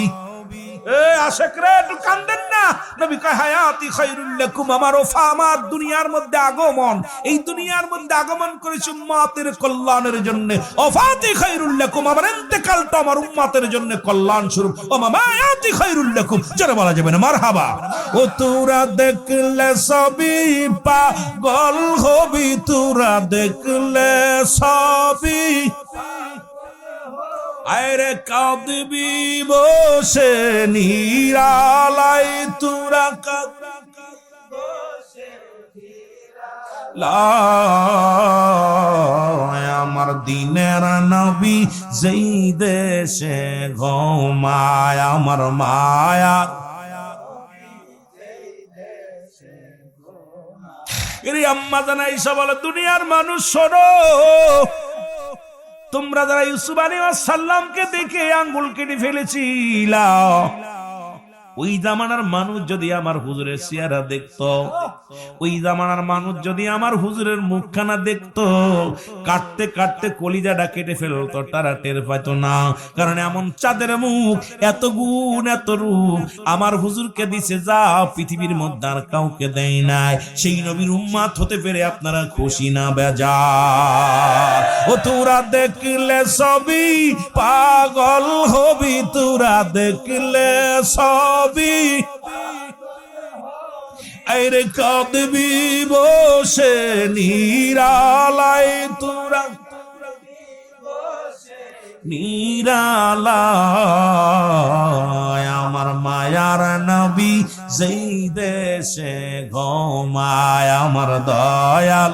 আশেকরা একটু কান্দেন না। নবী কয়, হায়াতি খায়রুল লাকুম, আমার ওফা, আমার দুনিয়ার মধ্যে আগমন, এই দুনিয়ার মধ্যে আগমন করেছি উম্মতের কল্যাণের জন্য। ওফাতি খায়রুল লাকুম, আমার ইন্তেকালটা আমার উম্মতের জন্য কল্যাণ স্বরূপ। ও মামায়াতি খায়রুল লাকুম, যারা বলা যাবে না মারহাবা। ও তোরা দেখলে সবই পাগল হবি, তোরা দেখলে সবই আরে কাঁদবি বসে নিরালাই, তোরা আমার দিনের নবী যেই দেশে ঘুমায়, আমার মায়া। আম্মা জানাই সব বলে, দুনিয়ার মানুষ শোনো, তোমরা যারা ইউসুফ আলাইহিস সালামকে দেখে আঙ্গুল কেটে ফেলেছিল, ওই জামানার মানুষ যদি আমার হুজুরের চেহারা দেখতো, ওই জামানার মানুষ যদি আমার হুজুরের মুখখানা দেখতো, কাটতে কাটতে কলিজাটা কেটে ফেলতো, তারা টের পাইতো না। কারণ এমন চাঁদের মুখ, এত গুণ এত রূপ আমার হুজুরকে দিছে, যা পৃথিবীর মধ্যে আর কাউকে দেয় নাই। সেই নবীর উম্মত হতে পেরে আপনারা খুশি না বেজার? ও তোরা দেখলে সবই পাগল হবি, তোরা দেখলে সবই আরে কাঁদবি বসে নিরালায়, তোরা নিরালায় আমার মায়ার নবী যেই দেশে ঘুমায়, আমার দয়াল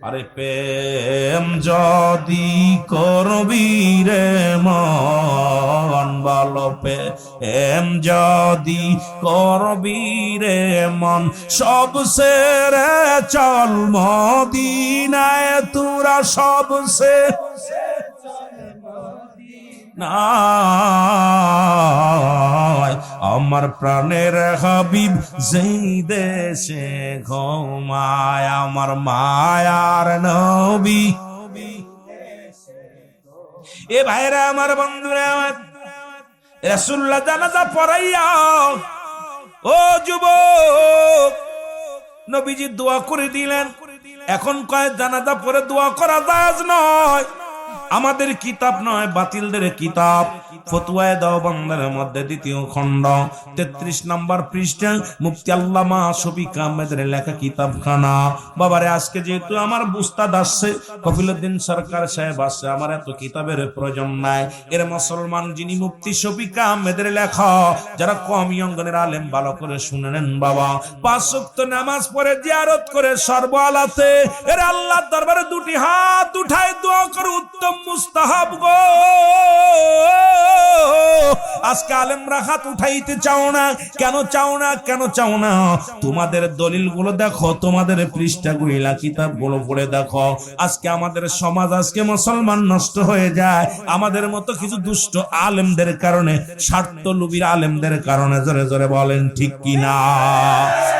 আরে প্রেম যদি করবি রে মন, বলো প্রেম যদি করবি রে মন, সব সেরে চল মদিনায়, তোরা সব সে না আমার প্রাণের হাবিব যেই দেশে ঘুমায়, আমার মায়ার নবী। এ ভাইরা আমার, বন্ধুরা আমার, রাসূলুল্লাহ জানাজা পড়াইয়া ও যুবক নবীজি দোয়া করে দিলেন। এখন কয় জানাজা পড়ে দোয়া করা জায়েজ নয়, আমাদের কিতাব নয়, বাতিলদের কিতাব। ফতোয়ায়ে দেওবন্দের মধ্যে ২য় খণ্ড ৩৩ নম্বর পৃষ্ঠা মুফতি আল্লামা শফিক আহমেদের লেখা কিতাবখানা। বাবারে আজকে যেহেতু আমার উস্তাদ আসছে, কফিলউদ্দিন সরকার সাহেব আসছে, আমার এত কিতাবের প্রয়োজন নাই। এর মুসলমান যিনি মুফতি শফিক আহমেদের লেখা, যারা কওমি অঙ্গনের আলেম, ভালো করে শুনে নেন বাবা। ৫ ওয়াক্ত নামাজ পড়ে জিয়ারত করে সর্বআলাতে এর আল্লাহর দরবারে ২টি হাত উঠায় দোয়া করে উত্তম মুস্তাহাব গো। আজকে আলেমরা হাত উঠাইতে চাও না, কেন চাও না? কেন চাও না? তোমাদের দলিলগুলো দেখো, তোমাদের পৃষ্ঠাগুলো, কিতাবগুলো পড়ে দেখো। আজকে আমাদের সমাজ, আজকে মুসলমান নষ্ট হয়ে যায় আমাদের মতো কিছু দুষ্ট আলেমদের কারণে, স্বার্থলোভী আলেমদের কারণে। জোরে জোরে বলেন ঠিক কিনা?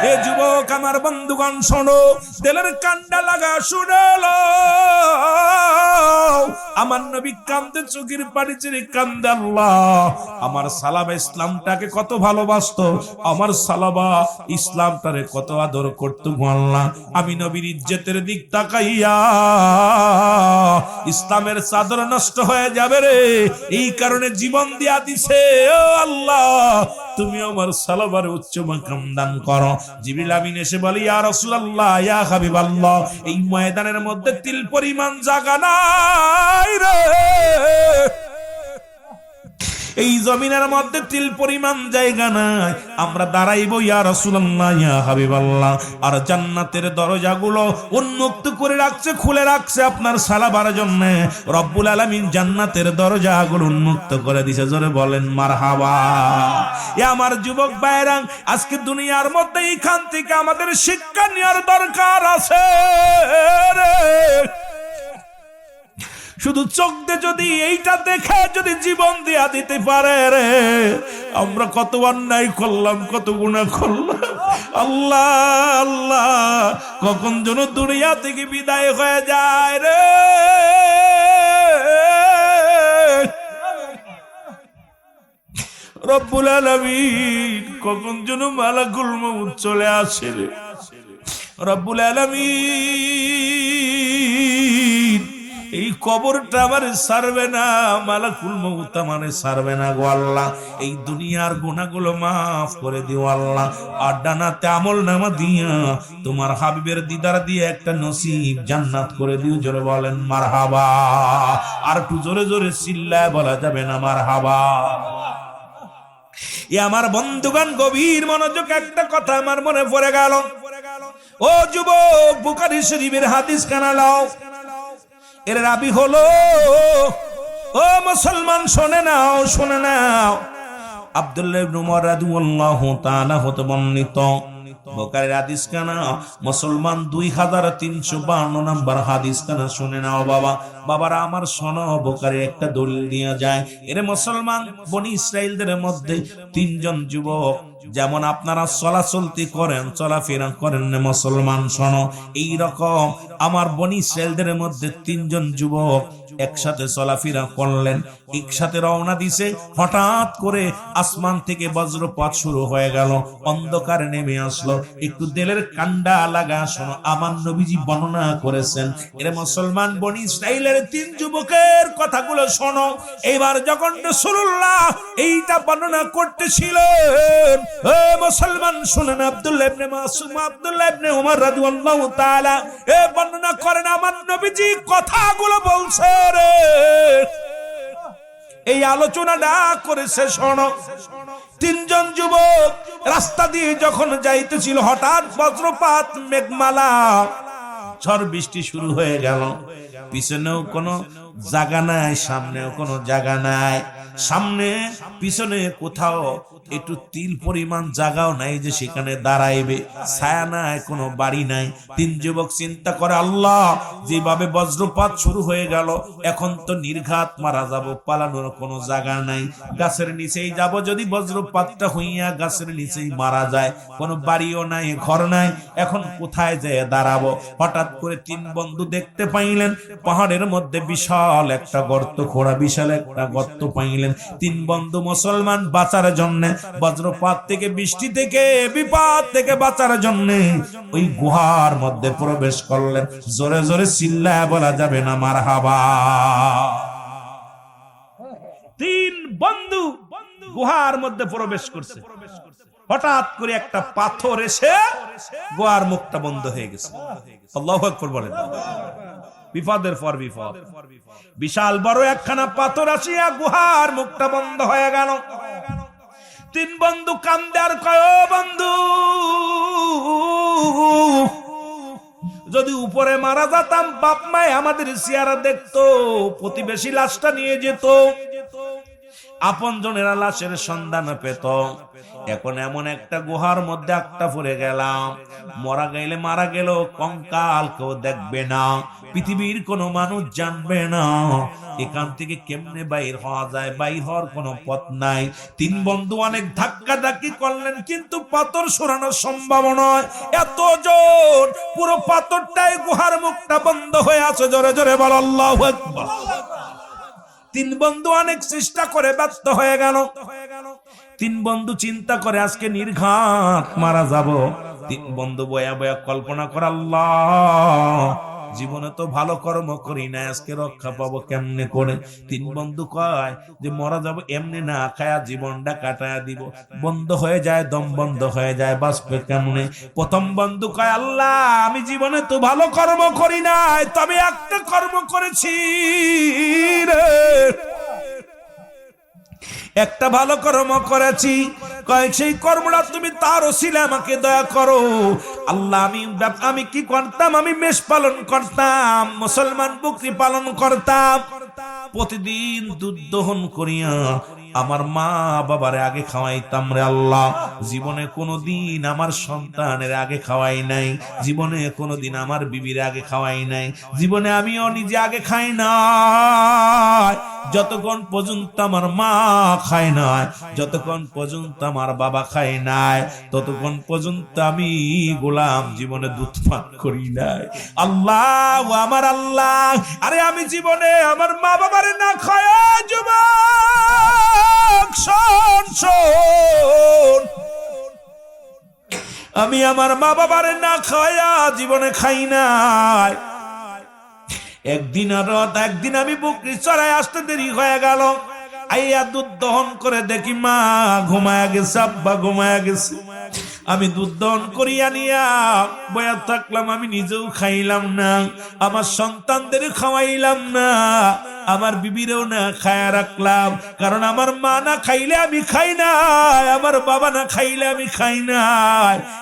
এ যুবক আমার বন্ধুগণ শোনো, দিলের কান্ডা লাগা শুনেলো, আমার নবী কান্দে, চোখের পানি ছেড়ে কান্দে। আল্লাহ আমার সালাবা ইসলামটাকে কত ভালোবাসতো, আমার সালাবা ইসলামটারে কত আদর করতো। আল্লাহ আমি নবীর ইজ্জতের দিক তাকাইয়া ইসলামের চাদর নষ্ট হয়ে যাবে রে, এই কারণে জীবন দিয়া দিছে। ও আল্লাহ তুমি আমার সালাবার উচ্চ মাকাম দান করো। জিবরিল আমিন এসে বলে, ইয়া রাসূলুল্লাহ, ইয়া হাবিবাল্লাহ, এই ময়দানের মধ্যে তিল পরিমাণ জায়গা নাই রে, এই জমিনের মধ্যে তিল পরিমাণ জায়গা নাই, আমরা দাঁড়াইবো ইয়া রাসূলুল্লাহ, ইয়া হাবিবাল্লাহ। আর জান্নাতের দরজাগুলো উন্মুক্ত করে রাখছে, খুলে রাখছে আপনার সালাবার জন্য। রব্বুল আলামিন জান্নাতের দরজাগুলো উন্মুক্ত করে দিয়েছে। জোরে বলেন মারহাবা। এ আমার যুবক ভাইরা, আজকে দুনিয়ার মধ্যে এইখান থেকে আমাদের শিক্ষা নেওয়ার দরকার আছে রে। শুধু চোখ দিয়ে যদি এইটা দেখে যদি জীবন দিয়া দিতে পারে রে, আমরা কত অন্যায় করলাম, কত গুনাহ করলাম। আল্লাহ আল্লাহ কখন যেন দুনিয়া থেকে বিদায় হয়ে যায় রে। রব্বুল আলামিন কখন যেন মালাকুল মউত চলে আসে রে। রব্বুল আলামিন এই কবরটা আমার সারবে না, মালাকুল মউত আমারে সারবে না গো আল্লাহ। এই দুনিয়ার গুনাহগুলো মাফ করে দিও আল্লাহ। আর ডানাতে আমলনামা দিয়া তোমার হাবিবের দিদার দিয়ে একটা নসিব জান্নাত করে দিও। জোরে বলেন মারহাবা। আর একটু জোরে জোরে চিল্লায় বলা যাবে না মারহাবা? এ আমার বন্ধুগণ গভীর মনোযোগ, একটা কথা আমার মনে পড়ে গেল। ও যুবক, বুখারী শরীফের হাদিস কানা লাও, এর রাবি হলো, ও মুসলমান শুনে নাও, শুনে নাও, আব্দুল্লাহ ইবনে উমর রাদিয়াল্লাহু তাআলা হতে বর্ণিত। বুখারীর হাদিস খানা মুসলমান 2352 নম্বর হাদিস খানা শুনে নাও বাবা। বাবারা আমার শোনো, বুখারীর একটা দলিল দিয়ে যায়, এরে মুসলমান বনি ইসরাইলদের মধ্যে 3 জন যুবক, যেমন আপনারা চলাচলতি করেন, চলাফেরা করেন না মুসলমান, শোনো এই রকম আমার বনি ইসরাইলদের মধ্যে 3 জন যুবক একসাথে চলাফেরা করলেন, একসাথে রওনা দিছে। হঠাৎ করে আসমান থেকে বজ্রপাত শুরু হয়ে গেল, অন্ধকার নেমে আসলো। একটু দিলের কান্ডা লাগা শোনো, আমার নবীজি বর্ণনা করেছেন। এরে মুসলমান বনি ইসরাইলের 3 যুবকের কথাগুলো শোনো। এবার যখন রাসূলুল্লাহ এইটা বর্ণনা করতেছিলেন, ও মুসলমান শুনেন, আব্দুল্লাহ ইবনে মাসউদ, আব্দুল্লাহ ইবনে উমর রাদিয়াল্লাহু তাআলা বর্ণনা করেন, আমার নবীজি কথাগুলো বলছে রে, এই আলোচনাটা করেছে। শোনো, 3 জন যুবক রাস্তা দিয়ে যখন যাইতেছিল, হঠাৎ বজ্রপাত, মেঘমালা, ঝড় বৃষ্টি শুরু হয়ে গেল। পিছনেও কোনো জায়গা নাই, সামনেও কোনো জায়গা নাই। সামনে পিছনে কোথাও একটু তিল পরিমাণ জায়গাও নাই যে সেখানে দাঁড়াইবে, ছায়া নাই, কোনো বাড়ি নাই। 3 যুবক চিন্তা করে, আল্লাহ যেভাবে বজ্রপাত শুরু হয়ে গেল, এখন তো নির্ঘাত মারা যাব, পালানোর কোনো জায়গা নাই, গাছের নিচেই যাব, যদি বজ্রপাতটা হইয়া গাছের নিচেই মারা যায়, কোনো বাড়িও নাই, ঘর নাই, এখন কোথায় যেয়ে দাঁড়াবো? হঠাৎ করে 3 বন্ধু দেখতে পাইলেন পাহাড়ের মধ্যে বিশাল একটা গর্ত খোঁড়া, বিশাল একটা গর্ত পাইলেন। 3 বন্ধু মুসলমান বাঁচার জন্য, বজ্রপাত থেকে, বৃষ্টি থেকে, বিপদ থেকে বাঁচার জন্য ওই গুহার মধ্যে প্রবেশ করলেন। জোরে জোরে চিল্লায় বলা যাবে না মারহাবা। 3 বন্ধু গুহার মধ্যে প্রবেশ করছে। হঠাৎ করে একটা পাথর এসে গুহার মুখটা বন্ধ হয়ে গেছে। আল্লাহু আকবার বলেন। বিপদের পর বিপদ, বিশাল বড় একখানা পাথর আসিয়া গুহার মুখটা বন্ধ হয়ে গেল। 3 বন্ধু কান্দে আর কয়, ও বন্ধু, যদি উপরে মারা যেতাম, বাপ মায় আমাদের চেহারা দেখতো, প্রতিবেশী লাশটা নিয়ে যেত, আপন জনেরা লাশের সন্ধান পেত। এখন এমন একটা গুহার মধ্যে একটা পড়ে গেলাম, মরা গেলে মারা গেল, কঙ্কাল কেউ দেখবে না, পৃথিবীর কোনো মানুষ জানবে না, এখান থেকে কেমনে বাইর হওয়া যায়? বাইর হওয়ার কোনো পথ নাই। 3 বন্ধু অনেক ধাক্কা ধাক্কি করলেন, কিন্তু পাথর সরানো সম্ভব নয়। এতজন, পুরো পাথরটাই গুহার মুখটা বন্ধ হয়ে আছে। জোরে জোরে বল আল্লাহু আকবার। 3 বন্ধু অনেক চেষ্টা করে ব্যর্থ হয়ে গেল। 3 বন্ধু চিন্তা করে আজকে নির্ঘাত মারা যাব। 3 বন্ধু বয়া বয়া কল্পনা করে, আল্লাহ জীবনে তো ভালো কর্ম করি না, আজকে রক্ষা পাবো কেমনে করে? 3 বন্ধু কয় যে মরা যাব, এমনি না খায়া জীবনটা কাটায়া দিব। বন্ধ হয়ে যায়, দম বন্ধ হয়ে যায়, বাঁচবে কেমনে? প্রথম বন্ধু কয়, আল্লাহ আমি জীবনে তো ভালো কর্ম করি নাই, তবে একটা কর্ম করেছি রে, একটা ভালো কর্ম করেছি। কয়েক সেই কর্মটা তুমি তার ওসিলে আমাকে দয়া করো। আল্লাহ আমি কি করতাম? আমি মেষ পালন করতাম, মুসলমান বকরি পালন করতাম, প্রতিদিন দুধ দহন করিয়া আমার মা বাবারে আগে খাওয়াইতাম রে আল্লাহ। জীবনে কোনোদিন আমার সন্তানের আগে খাওয়াই নাই, জীবনে কোনোদিন আমার বিবির আগে খাওয়াই নাই, জীবনে আমিও নিজে আগে খাই নাই। যতক্ষণ পর্যন্ত আমার মা খায় নাই, যতক্ষণ পর্যন্ত আমার বাবা খায় নাই, ততক্ষণ পর্যন্ত আমি গোলাম জীবনে দুধ পান করি নাই। আল্লাহ আমার আল্লাহ, আরে আমি জীবনে আমার মা বাবারে না খায়, যুবক শোন শোন, আমি আমার মা বাবারে না খায়া জীবনে খাই নাই। একদিন আমি বকরি চড়াই আসতে দেরি হয়ে গেল, আইয়া দুধ দহন করে দেখি মা ঘুমায়া গেছে, আব্বা ঘুমায়া গেছে। আমি দুধ দহন করিয়া নিয়া বয়া থাকলাম, আমি নিজেও খাইলাম না, আমার সন্তানদের খাওয়াইলাম না। আমার বিবিরেও না খায়া রাখলাম, কারণ আমার মা না খাইলে আমি খাই না, আমার বাবা না খাইলে আমি খাই না,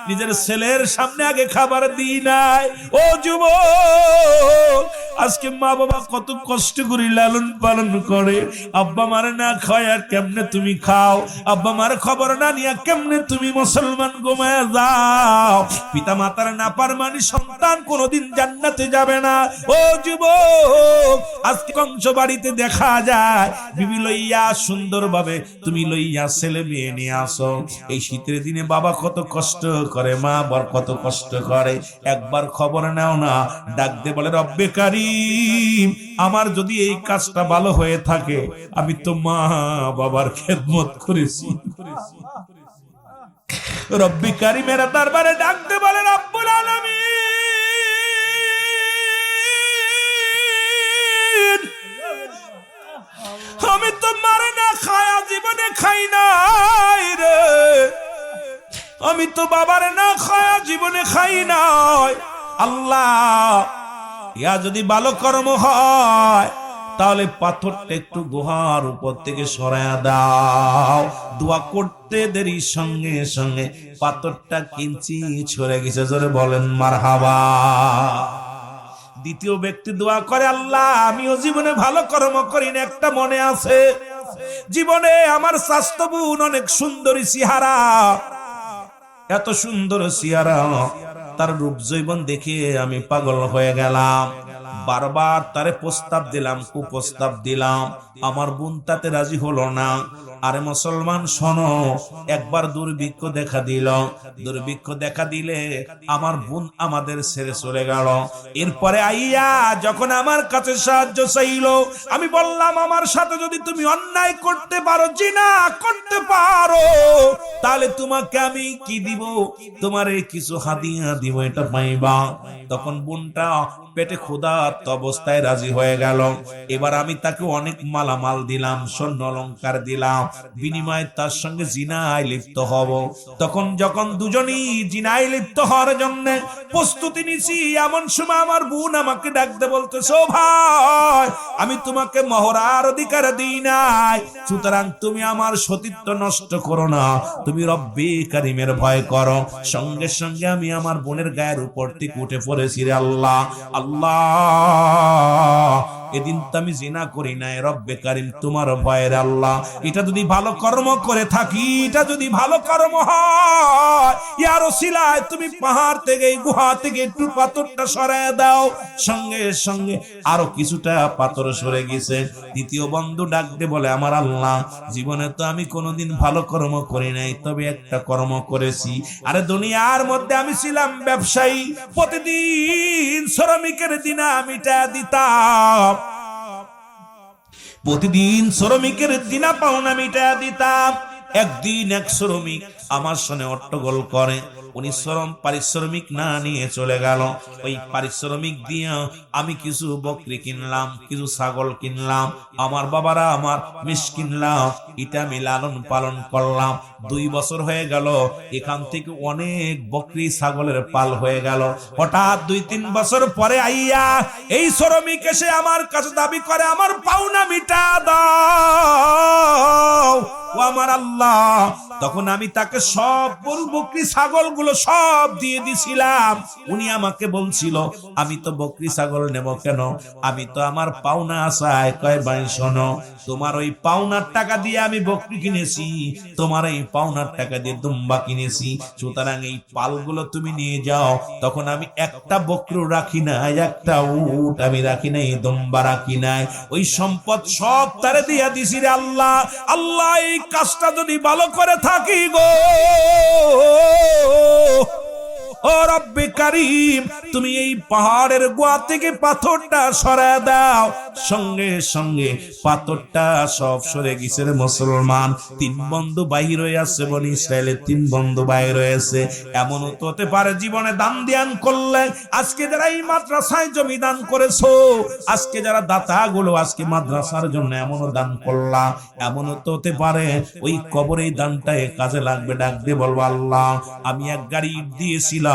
নিজের ছেলের সামনে আগে খাবার দিই নাই। ও যুবক, আজকে মা বাবা কত কষ্ট করে লালন পালন করে, আব্বা মারে না খায়া কেমনে তুমি খাও, আব্বা মার খবর না নিয়া কেমনে তুমি মুসলমান ঘুমায় যাও। পিতা মাতার নাফরমানি সন্তান কোনোদিন জান্নাতে যাবে না। ও যুবক, আজকে কংস বাড়িতে দেখা যায় বিবি লইয়া সুন্দরভাবে তুমি লইয়া ছেলে মেয়ে নিয়ে আসো। এই শীতের দিনে বাবা কত কষ্ট করে, মা বড় কত কষ্ট করে, একবার খবর নাও না, ডাক দে বলে রব্বে কারীম, আমার যদি এই কাজটা ভালো হয়ে থাকে, আমি তো মা বাবার খেদমত করেছি। রব্বে কারীমের দরবারে ডাক দে বলে রব্বুল আলামিন, আমি তো মারে না খায়া জীবনে খাই নাই রে, আমি তো বাবার না খায়া জীবনে খাই নাই। আল্লাহ, ইয়া যদি ভালো কর্ম হয় তাহলে পাথরটা একটু গুহার উপর থেকে সরায়া দাও। দোয়া করতে দেরি সঙ্গে সঙ্গে পাথরটা কিঞ্চি ছড়ে গেছে। জোরে বলেন মারহাবা। দ্বিতীয় ব্যক্তি দোয়া করে, আল্লাহ আমিও জীবনে ভালো কর্ম করি না, একটা মনে আছে জীবনে আমার স্বাস্থ্য বোন অনেক সুন্দরী চেহারা, এত সুন্দর চেহারা, তার রূপ জৈবন দেখে আমি পাগল হয়ে গেলাম, বারবার তারে প্রস্তাব দিলাম, কুপ্রস্তাব দিলাম, আমার বোন তাতে রাজি হলো না। আরে মুসলমান শোনো, একবার দুর্ভিক্ষ দেখা দিল, দুর্ভিক্ষ দেখা দিলে আমার বোন আমাদের ছেড়ে চলে গেল। এরপরে আইয়া যখন আমার কাছে সাহায্য চাইলো, আমি বললাম আমার সাথে যদি তুমি অন্যায় করতে পারো, জিনা করতে পারো, তাহলে তোমাকে আমি কি দিব, তোমারে কিছু হাদিয়া দিব, এটা পাইবা। তখন বোনটা পেটে ক্ষুধার্ত অবস্থায় রাজি হয়ে গেল। এবার আমি তাকে অনেক মালামাল দিলাম, স্বর্ণ অলংকার দিলাম, বিনিময়ে তার সঙ্গে জিনায় লিপ্ত হব। তখন যখন দুজনই জিনায় লিপ্ত হওয়ার জন্য প্রস্তুতি নিছি, এমন সময় আমার বোন আমাকে ডাকতে বলতেছে, ও ভাই, আমি তোমাকে মহরার অধিকার দিই নাই, সুতরাং তুমি আমার সতীত্ব নষ্ট করো না, তুমি রব্বে কারিমের ভয় করো। সঙ্গে সঙ্গে আমি আমার বোনের গায়ের উপর থেকে উঠে পড়েছি, রে আল্লাহ, আল্লাহ, এদিন তো আমি জিনা করি নাই, রব্বে কারিম তোমার ভয়ের আল্লাহ, এটা যদি ভালো কর্ম করে থাকি, এটা যদি ভালো কর্ম হয়, ইয়ার ওসিলায় তুমি পাহাড় থেকে, গুহা থেকে একটু পাথরটা সরায় দাও। সঙ্গে সঙ্গে আরো কিছুটা পাথর সরে গেছে। দ্বিতীয় বন্ধু ডাক দে বলে, আমার আল্লাহ, জীবনে তো আমি কোনোদিন ভালো কর্ম করি নাই, তবে একটা কর্ম করেছি। আরে দুনিয়ার মধ্যে আমি ছিলাম ব্যবসায়ী, প্রতিদিন শ্রমিকের দিনা মিটা দিতাম, প্রতিদিন শ্রমিকের দিনা পাওনা মিটা দিতাম। একদিন এক শ্রমিক আমার সঙ্গে অট্টগোল করে, উনি পারিশ্রমিক না নিয়ে চলে গেল। ওই পারিশ্রমিক দিয়ে আমি কিছু বকরি কিনলাম, কিছু ছাগল কিনলাম, আমার বাবারা আমার মিশ কিনলাম, এটা আমি লালন পালন করলাম। 2 বছর হয়ে গেল, এখান থেকে অনেক বকরি ছাগলের পাল হয়ে গেল। হঠাৎ 2-3 বছর পরে আইয়া এই শ্রমিক এসে আমার কাছে দাবি করে, আমার পাওনা মিটা দাও। ও আমার আল্লাহ, তখন আমি তাকে সব গরু বকরি ছাগল গুলো সব দিয়ে দিছিলাম। উনি আমাকে বলছিল, আমি তো বকরি ছাগল নেব কেন, আমি তো আমার পাওনা আসায়। কয় ভাই শোনো, তোমার ওই পাওনার টাকা দিয়ে আমি বকরি কিনেছি, তোমার এই পাওনার টাকা দিয়ে দুম্বা কিনেছি, সুতরাং এই পালগুলো তুমি নিয়ে যাও। তখন আমি একটা বকরি রাখি নাই, একটা উট আমি রাখি নাই, দুম্বা রাখি নাই, ওই সম্পদ সব তারে দিয়া দিছি রে আল্লাহ। আল্লাহ, এই কাজটা যদি ভালো করে থাকি গো, ও রব্বে কারীম, তুমি এই পাহাড়ের গুহা থেকে পাথরটা সরায় দাও। সঙ্গে সঙ্গে পাথরটা সব সরে গেছে রে মুসলমান। 3 বন্ধু বাহির হয়ে আছে, বনি ইসরায়েলের 3 বন্ধু বাহির হয়েছে। এমন তো হতে পারে জীবনে দান ধ্যান করলে, আজকে যারা এই মাদ্রাসায় জমি দান করেছো, আজকে যারা দাতা গুলো আজকে মাদ্রাসার জন্য এমনও দান করলা, এমনও তো হতে পারে ওই কবরে দানটা কাজে লাগবে। ডাক দিয়ে বলবো, আল্লাহ, আমি 1 গাড়ি ইট দিয়েছিলাম,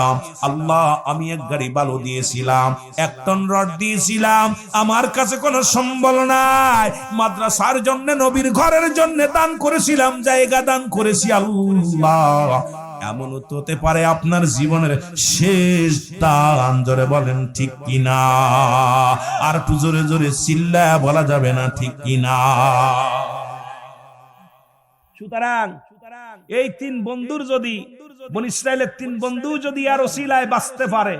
আল্লাহ আমি 1 গাড়ি বালু দিয়েছিলাম, 1 টন রড দিয়েছিলাম, আমার কাছে কোনো সম্বল নাই, মাদ্রাসার জন্য নবীর ঘরের জন্য দান করেছিলাম, জায়গা দান করেছি আল্লাহ। এমন তো হতে পারে আপনার জীবনের শেষ দান, জোরে বলেন ঠিক কিনা? আর একটু জোরে জোরে চিল্লায়া বলা যাবে না ঠিক কিনা? সুতরাং এই তিন বন্ধুর যদি, বনি ইসরাইলের তিন বন্ধু যদি আর ওসিলায় বাঁচতে পারে,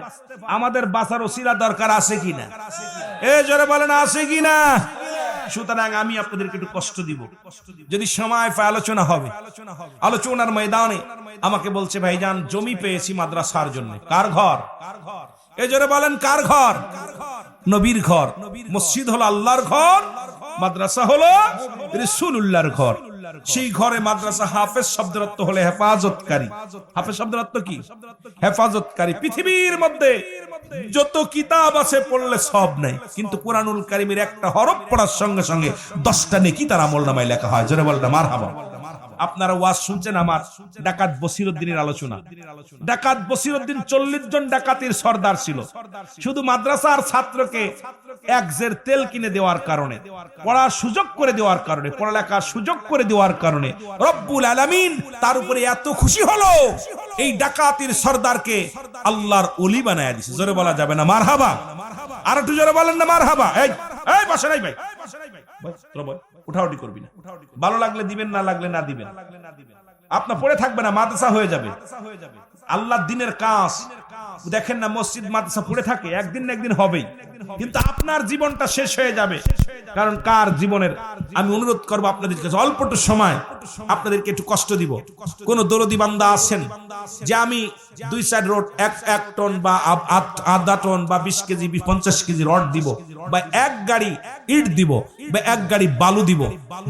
আমাদের বাঁচার ওসিলা দরকার আছে কিনা? এই জোরে বলেন আছে কিনা? সুতরাং আমি আপনাদেরকে একটু কষ্ট দিব, যদি সময় পায় আলোচনা হবে। আলোচনার ময়দানে আমাকে বলছে ভাইজান জমি পেয়েছি মাদ্রাসার জন্য। কার ঘর? এই জোরে বলেন কার ঘর? নবীর ঘর। মসজিদ হলো আল্লাহর ঘর, মাদ্রাসা হলো রাসূলুল্লাহর ঘর। সেই ঘরে মাদ্রাসা, হাফেজ শব্দের অর্থ হলো হেফাজতকারী। হাফেজ শব্দের অর্থ কি? হেফাজতকারী। পৃথিবীর মধ্যে যত কিতাব আছে পড়লে সব নাই, কিন্তু কুরআনুল কারীমের একটা হরফ পড়ার সঙ্গে সঙ্গে 10টা নেকি তার আমলনামায় লেখা হয়। জোরে বলটা মারহাবা। আপনারা ওয়াজ শুনছেন আমার ডাকাত বসিরউদ্দিনের আলোচনা। ডাকাত বসিরউদ্দিন 40 জন ডাকাতির সর্দার ছিল। শুধু মাদ্রাসার ছাত্রকে এক জের তেল কিনে দেওয়ার কারণে, পড়ার সুযোগ করে দেওয়ার কারণে, পড়ালেখার সুযোগ করে দেওয়ার কারণে রব্বুল আলামিন তার উপরে এত খুশি হলো, এই ডাকাতির সর্দারকে আল্লাহর ওলি বানায়া দিয়েছে। জোরে বলা যাবে না মারহাবা? আর একটু জোরে বলেন না মারহাবা? এই এই বসে নাই ভাই, উঠাউটি করবি না, ভালো লাগলে দিবেন, না লাগলে না দিবেন। আপনার পড়ে থাকবে না, মাদ্রাসা হয়ে যাবে। আল্লাহর দ্বীনের কাজ দেখেন না, মসজিদ মাদ্রাসা পড়ে থাকে, একদিন না একদিন হবেই, কিন্তু আপনার জীবনটা শেষ হয়ে যাবে। কারণ কার জীবনের, আমি অনুরোধ করবো আপনাদের কাছে, অল্পটু সময় আপনাদেরকে একটু কষ্ট দিব। কোন দরদি বান্দা আছেন যে আমি 2-4 রড, 1 টন বা আধা টন বা 20 কেজি 50 কেজি রড দিব, বা 1 গাড়ি ইট দিব, বা 1 গাড়ি বালু দিব,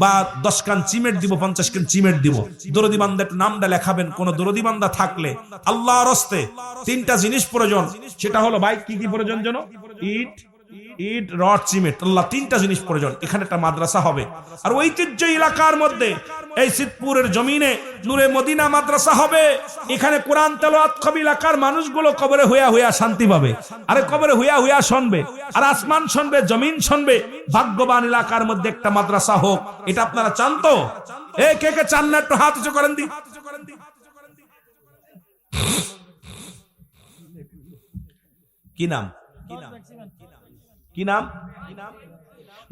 বা 10 কান সিমেন্ট দিব, 50 কান সিমেন্ট দিব। দরদি বান্দা একটু নামটা লেখাবেন। কোন দরদি বান্দা থাকলে আল্লাহর রাস্তে 3টা জিনিস প্রয়োজন, সেটা হলো ভাই কি কি প্রয়োজন যেন? ইট, রড, সিমেন্ট। আল্লাহ 3টা জিনিস প্রয়োজন। এখানে একটা মাদ্রাসা হবে, আর ঐতিহ্য এলাকার মধ্যে এই সিদ্ধপুরের জমিনে নূরে মদিনা মাদ্রাসা হবে। এখানে কোরআন তেলাওয়াত কবি এলাকার মানুষগুলো কবরে হইয়া হইয়া শান্তি পাবে। আরে কবরে হইয়া হইয়া শুনবে, আর আসমান শুনবে, জমিন শুনবে। ভাগ্যবান এলাকার মধ্যে একটা মাদ্রাসা হোক, এটা আপনারা চান তো? এ কে কে চান না? একটু হাত উঁচু করেন দি। কি নাম? কি নাম?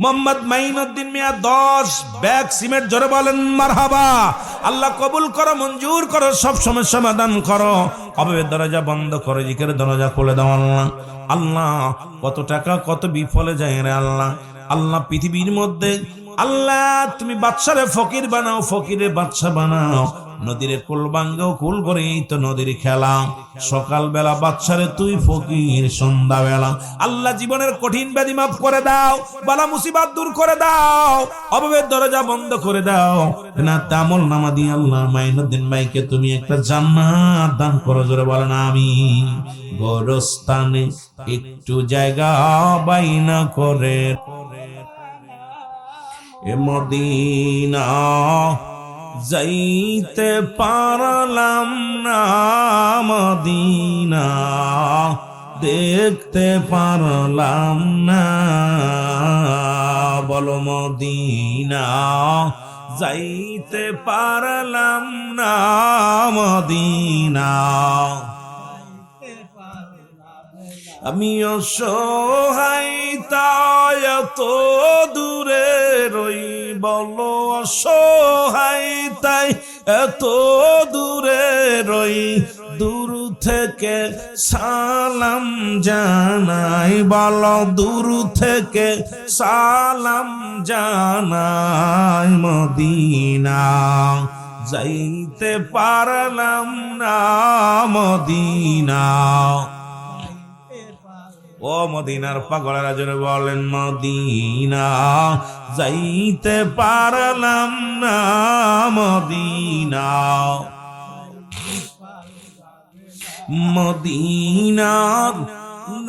মোহাম্মদ মাইনুদ্দিন মিয়া 10 ব্যাগ সিমেন্ট। জোরে বলেন মারহাবা। আল্লাহ কবুল করো, মঞ্জুর করো, সব সমস্যা সমাধান করো। অভাবের দরজা বন্ধ করো, জিকের দরজা খুলে দাও আল্লাহ। আল্লাহ কত টাকা কত বিফলে যায় রে আল্লাহ। আল্লাহ পৃথিবীর মধ্যে আল্লাহ তুমি বাদশারে ফকির বানাও, ফকিরে বাদশা বানাও। নদীর কুল ভাঙ্গাও কুল করে, এই তো নদীর খেলা। সকাল বেলা বাদশারে তুই ফকির, সন্ধ্যা বেলা আল্লাহ জীবনের কঠিন ব্যাধি মাফ করে দাও, বালা মুসিবত দূর করে দাও, অভাবের দরজা বন্ধ করে দাও। না তামল নামা দিয়ে আল্লাহ মাইনুদ্দিন ভাইকে তুমি একটা জান্নাত দান করো। জোরে বলেন আমিন। গোরস্থানে একটু জায়গা বাইনা করে এ মদিনা যাইতে পারলাম না, মদিনা দেখতে পারলাম না। বলো মদিনা যাইতে পারলাম না, মদিনা আমি অসহায় তাই এত দূরে রই। বলো অসহায় তাই এত দূরে রই, দূর থেকে সালাম জানাই। বলো দূর থেকে সালাম জানাই, মদিনা যাইতে পারলাম না, মদিনা। ও মদিনার পাগলেরা জোরে বলেন মদিনা যাইতে পারলাম না, মদিনা। মদিনার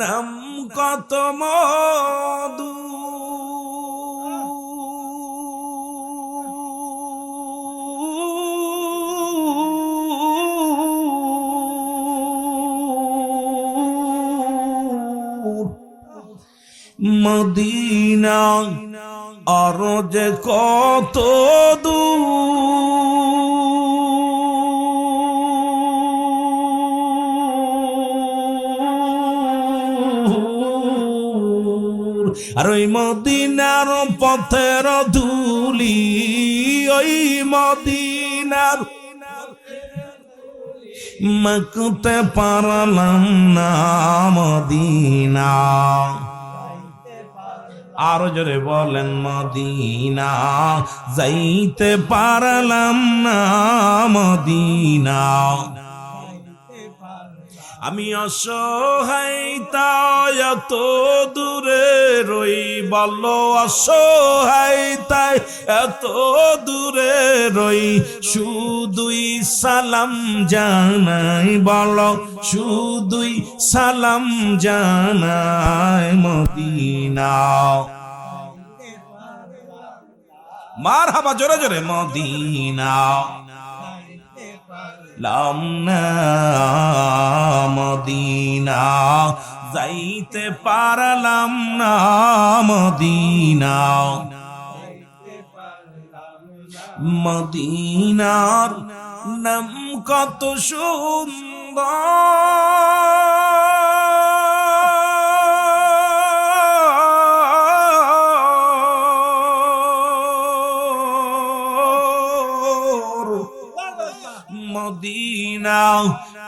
নাম কত মধু, মদিনা আর যে কত দূর, আর ওই মদিনার পথের ধুলি, ওই মদিনার মাখতে পারলাম না মদিনা। আরো জোরে বলেন, মদিনা যাইতে পারলাম না মদিনা। আমি অসহায় তাই এত দূরে রই, বলো অসহায় তাই এত দূরে রই, শুধুই সালাম জানাই, বলো শুধুই সালাম জানাই মদিনা। মারহাবা, জোরে জোরে মদিনা লাম না মদিনা, যাইতে পারলাম না মদিনা। মদিনার নাম কত সুন্দর, মদিনা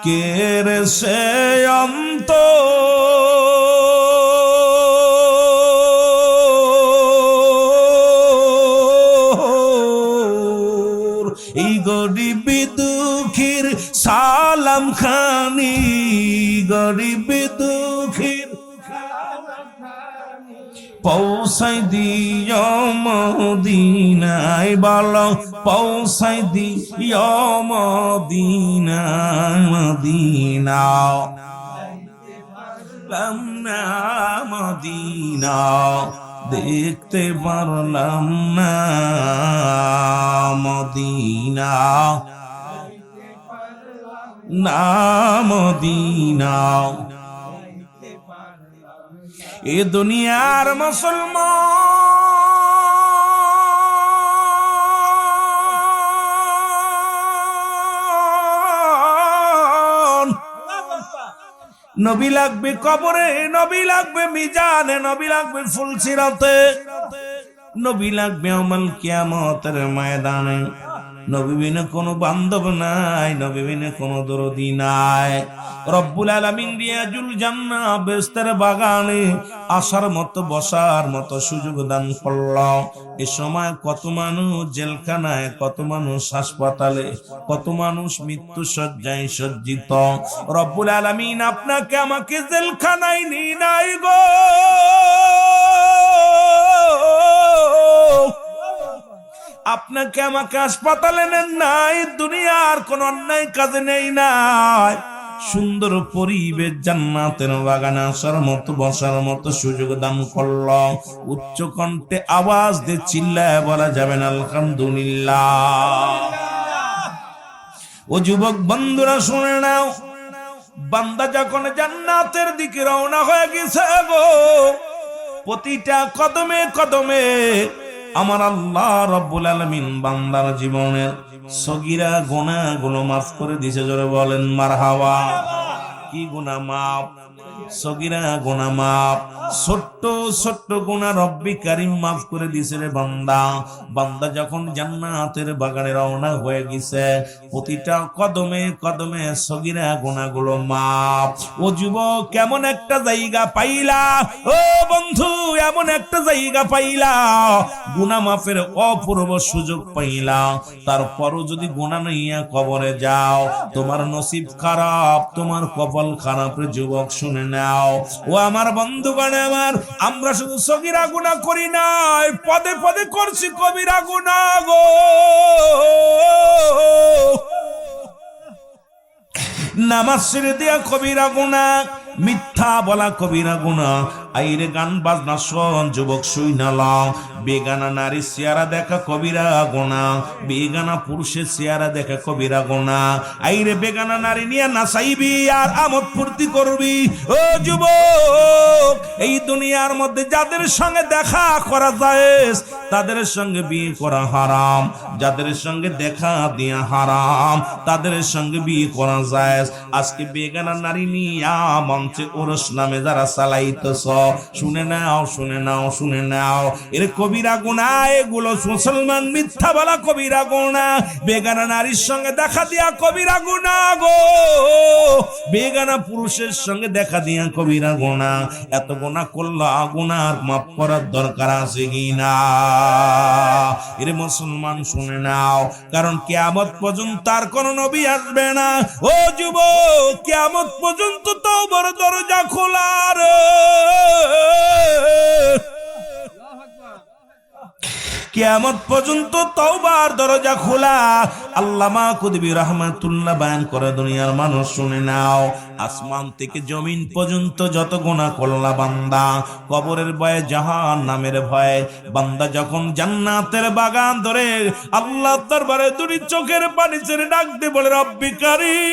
কেরে সে অন্ত, এই গরিব দুঃখীর সালাম খানি, গরিব দুঃখীর পৌঁছাই দিও মদিনায়, বলো পৌঁছাই দিও মদিনায়, মদিনা পারলাম না মদিনা, দেখতে পারলাম না মদিনা, না মদিনা। এ দুনিয়ার মুসলমান, নবী লাগবে কবরে, নবী লাগবে মিজানে, নবী লাগবে ফুলসিরাতে, নবী লাগবে ইয়াউমুল কিয়ামতের ময়দানে। নবী বিনে কোনো বান্ধব নাই, নবী বিনে কোনো দরদি নাই। রব্বুল আলামিন রিয়াজুল জান্নাহ বেহেশতের বাগানে আসার মতো বসার মতো সুযোগ দান করলো। এ সময় কত মানুষ জেলখানায়, কত মানুষ হাসপাতালে, কত মানুষ মৃত্যু শয্যায় সজ্জিত। রব্বুল আলামিন আপনাকে আমাকে জেলখানায় নিয়ে নাই গো, আপনাকে আমাকে হাসপাতালে নেন নাই, দুনিয়ার কোন অন্যায় কাজে নেই নাই। সুন্দর পরিবেশ জান্নাতের বাগানে আসার মতো বসার মতো সুযোগ দান করল। উচ্চ কণ্ঠে আওয়াজ দিয়ে চিল্লায় বলা যাবে না আলহামদুলিল্লাহ। ও যুবক বন্ধুরা শুনে নাও, বান্দা যখন জান্নাতের দিকে রওনা হয়ে গেছে গো, প্রতিটা কদমে কদমে আমার আল্লাহ রাব্বুল আলামিন বান্দার জীবনের সগীরা গুনাহগুলো মাফ করে দিয়েছে। জোরে বলেন মারহাবা। কি গুনাহ মাফ? সগীরা গুনাহ মাফ, ছোট্ট ছোট্ট গুনাহ রব্বি কারীম মাফ করে দিয়েছে রে বান্দা। বান্দা যখন জান্নাতের বাগানে রওনা হয়ে গেছে, প্রতিটা কদমে কদমে সগীরা গুনাহগুলো মাফ। ও যুবক, কেমন একটা জায়গা পাইলা, ও বন্ধু এমন একটা জায়গা পাইলা, গুনাহ মাফের অপূর্ব সুযোগ পাইলা। তারপরও যদি গুনাহ নিয়ে কবরে যাও, তোমার নসিব খারাপ, তোমার কপাল খারাপ রে যুবক, শুনে নাও। ও আমার বন্ধুগণ আমার, আমরা শুধু সগীরা গুনাহ করি নাই, পদে পদে করছি কবিরা গুনাহ গো। নামাজ ছেড়ে দেয়া কবিরা গুনাহ, মিথ্যা বলা কবিরা গুনাহ, আইরে গান বাজনা শোন যুবক শুই না লাও, বেগানা নারীর চেহারা দেখা কবিরা গুনাহ, বেগানা পুরুষের চেহারা দেখা কবিরা গুনাহ। আইরে বেগানা নারী নিয়ে নাচাইবি আর আমোদ ফুর্তি করবি। ও যুবক, এই দুনিয়ার মধ্যে যাদের সঙ্গে দেখা করা যায় তাদের সঙ্গে বিয়ে করা হারাম, যাদের সঙ্গে দেখা দিয়া হারাম তাদের সঙ্গে বিয়ে করা যায়। আজকে বেগানা নারী নিয়া মঞ্চে ওরস নামে যারা চালাইতেছ, শুনে নাও শুনে নাও শুনে নাও, এর কবিরা গুনাহ। এগুলো মুসলমান মিথ্যা বলা কবিরা গুনাহ। বেগানা নারীর সঙ্গে দেখা দিয়া কবিরা গুনাহ গো, বেগানা পুরুষের সঙ্গে দেখা দিয়া কবিরা গুনাহ। এত গুনাহ করলে গুনাহ মাফ করার দরকার আছে কিনা? এর মুসলমান শুনে নাও, কারণ কিয়ামত পর্যন্ত আর কোন নবী আসবে না। ও যুবক, কিয়ামত পর্যন্ত তওবার দরজা খোলা রে। কিয়ামত পর্যন্ত তওবার দরজা খোলা। আল্লামা কুতুবী রাহমাতুল্লাহ বয়ান করে, দুনিয়ার মানুষ শুনে নাও, আসমান থেকে জমিন পর্যন্ত যত গুনাহ করলা বান্দা, কবরের ভয়ে জাহান্নামের ভয়ে বান্দা যখন জান্নাতের বাগান ধরে আল্লাহর দরবারে দুটি চোখের পানি ছেড়ে ডাকতে বলে, রব্বি কারীম,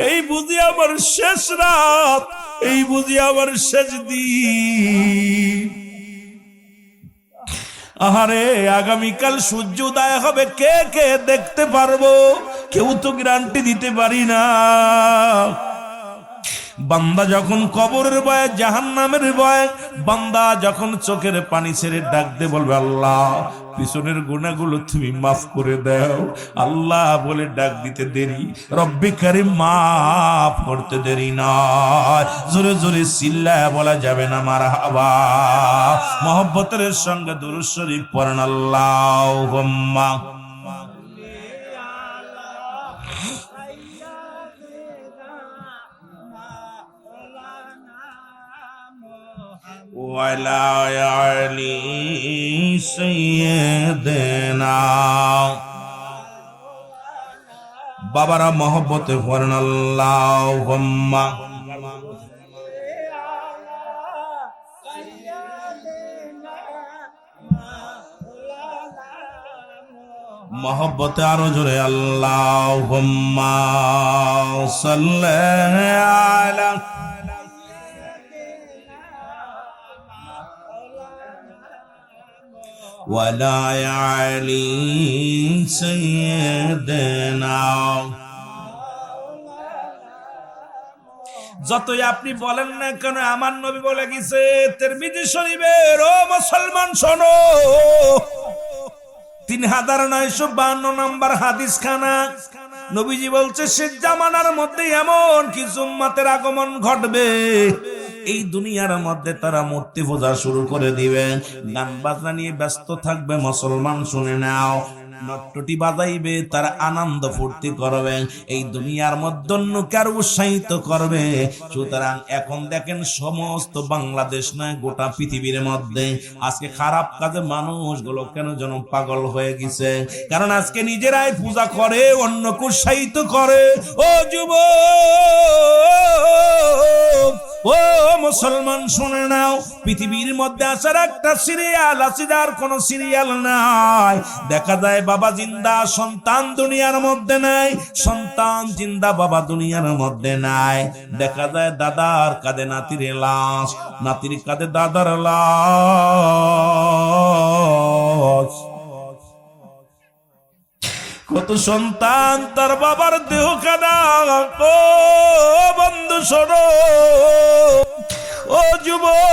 এই বুঝি আমার শেষ রাত, এই বুঝি আমার শেষ দিন। আহারে, আগামীকাল সূর্য উদয় হবে, কে কে দেখতে পারবো? কেউ তো গ্যারান্টি দিতে পারি না। বান্দা যখন কবরের ভয়ে জাহান্নামের ভয়ে বান্দা যখন চোখের পানি ছেড়ে ডাকতে বলবে, আল্লাহ পিছনের গুনাহগুলো তুমি মাফ করে দাও, আল্লাহ বলে ডাক দিতে দেরি, রব্বি কারীম মাফ করতে দেরি নয়। জোরে জোরে চিল্লায় বলা যাবে না মারহাবা। মহব্বতের সঙ্গে দুরূদ শরীফ পড়েন, আল্লাহুম্মা ওয়ালা আলি সাইয়্যিদিনা। বাবারা মহব্বতে পড়েন, আল্লাহুম্মা মহব্বতে আরো জোরে, আল্লাহুম্মা সাল্লি আলা ওয়ালা আলি সাইয়্যিদিনা। যতই আপনি বলেন না কেন, আমার নবী বলে গেছে তিরমিজি শরীফের, ও মুসলমান শোনো, 3952 নম্বর হাদিস খানা। নবীজি বলছে, শেষ জামানার মধ্যে এমন কিছু উম্মতের আগমন ঘটবে, এই দুনিয়ার মধ্যে তারা মূর্তি পূজা শুরু করে দিবে, গান বাজনা নিয়ে ব্যস্ত থাকবে। মুসলমান শুনে নাও, নট্টটি বাজাইবে, তারা আনন্দ ফুর্তি করবে, এই দুনিয়ার মধ্যে অন্যকে আর উৎসাহিত করবে। সুতরাং এখন দেখেন, সমস্ত বাংলাদেশ নয় গোটা পৃথিবীর মধ্যে আজকে খারাপ কাজে মানুষগুলো কেন যেন পাগল হয়ে গেছে, কারণ আজকে নিজেরাই পূজা করে, অন্যকে উৎসাহিত করে। ও যুবক, ও মুসলমান শুনে নাও, পৃথিবীর মধ্যে আসার একটা সিরিয়াল আছে, যার কোন সিরিয়াল নাই। দেখা যায় বাবা জিন্দা, সন্তান দুনিয়ার মধ্যে নাই, সন্তান জিন্দা, বাবা দুনিয়ার মধ্যে নাই। দেখা যায় দাদার কাঁধে নাতির লাশ, নাতির কাঁধে দাদার লাশ। কত সন্তান তার বাবার দেহ কাদা। ও বন্ধু শোনো, ও যুবক,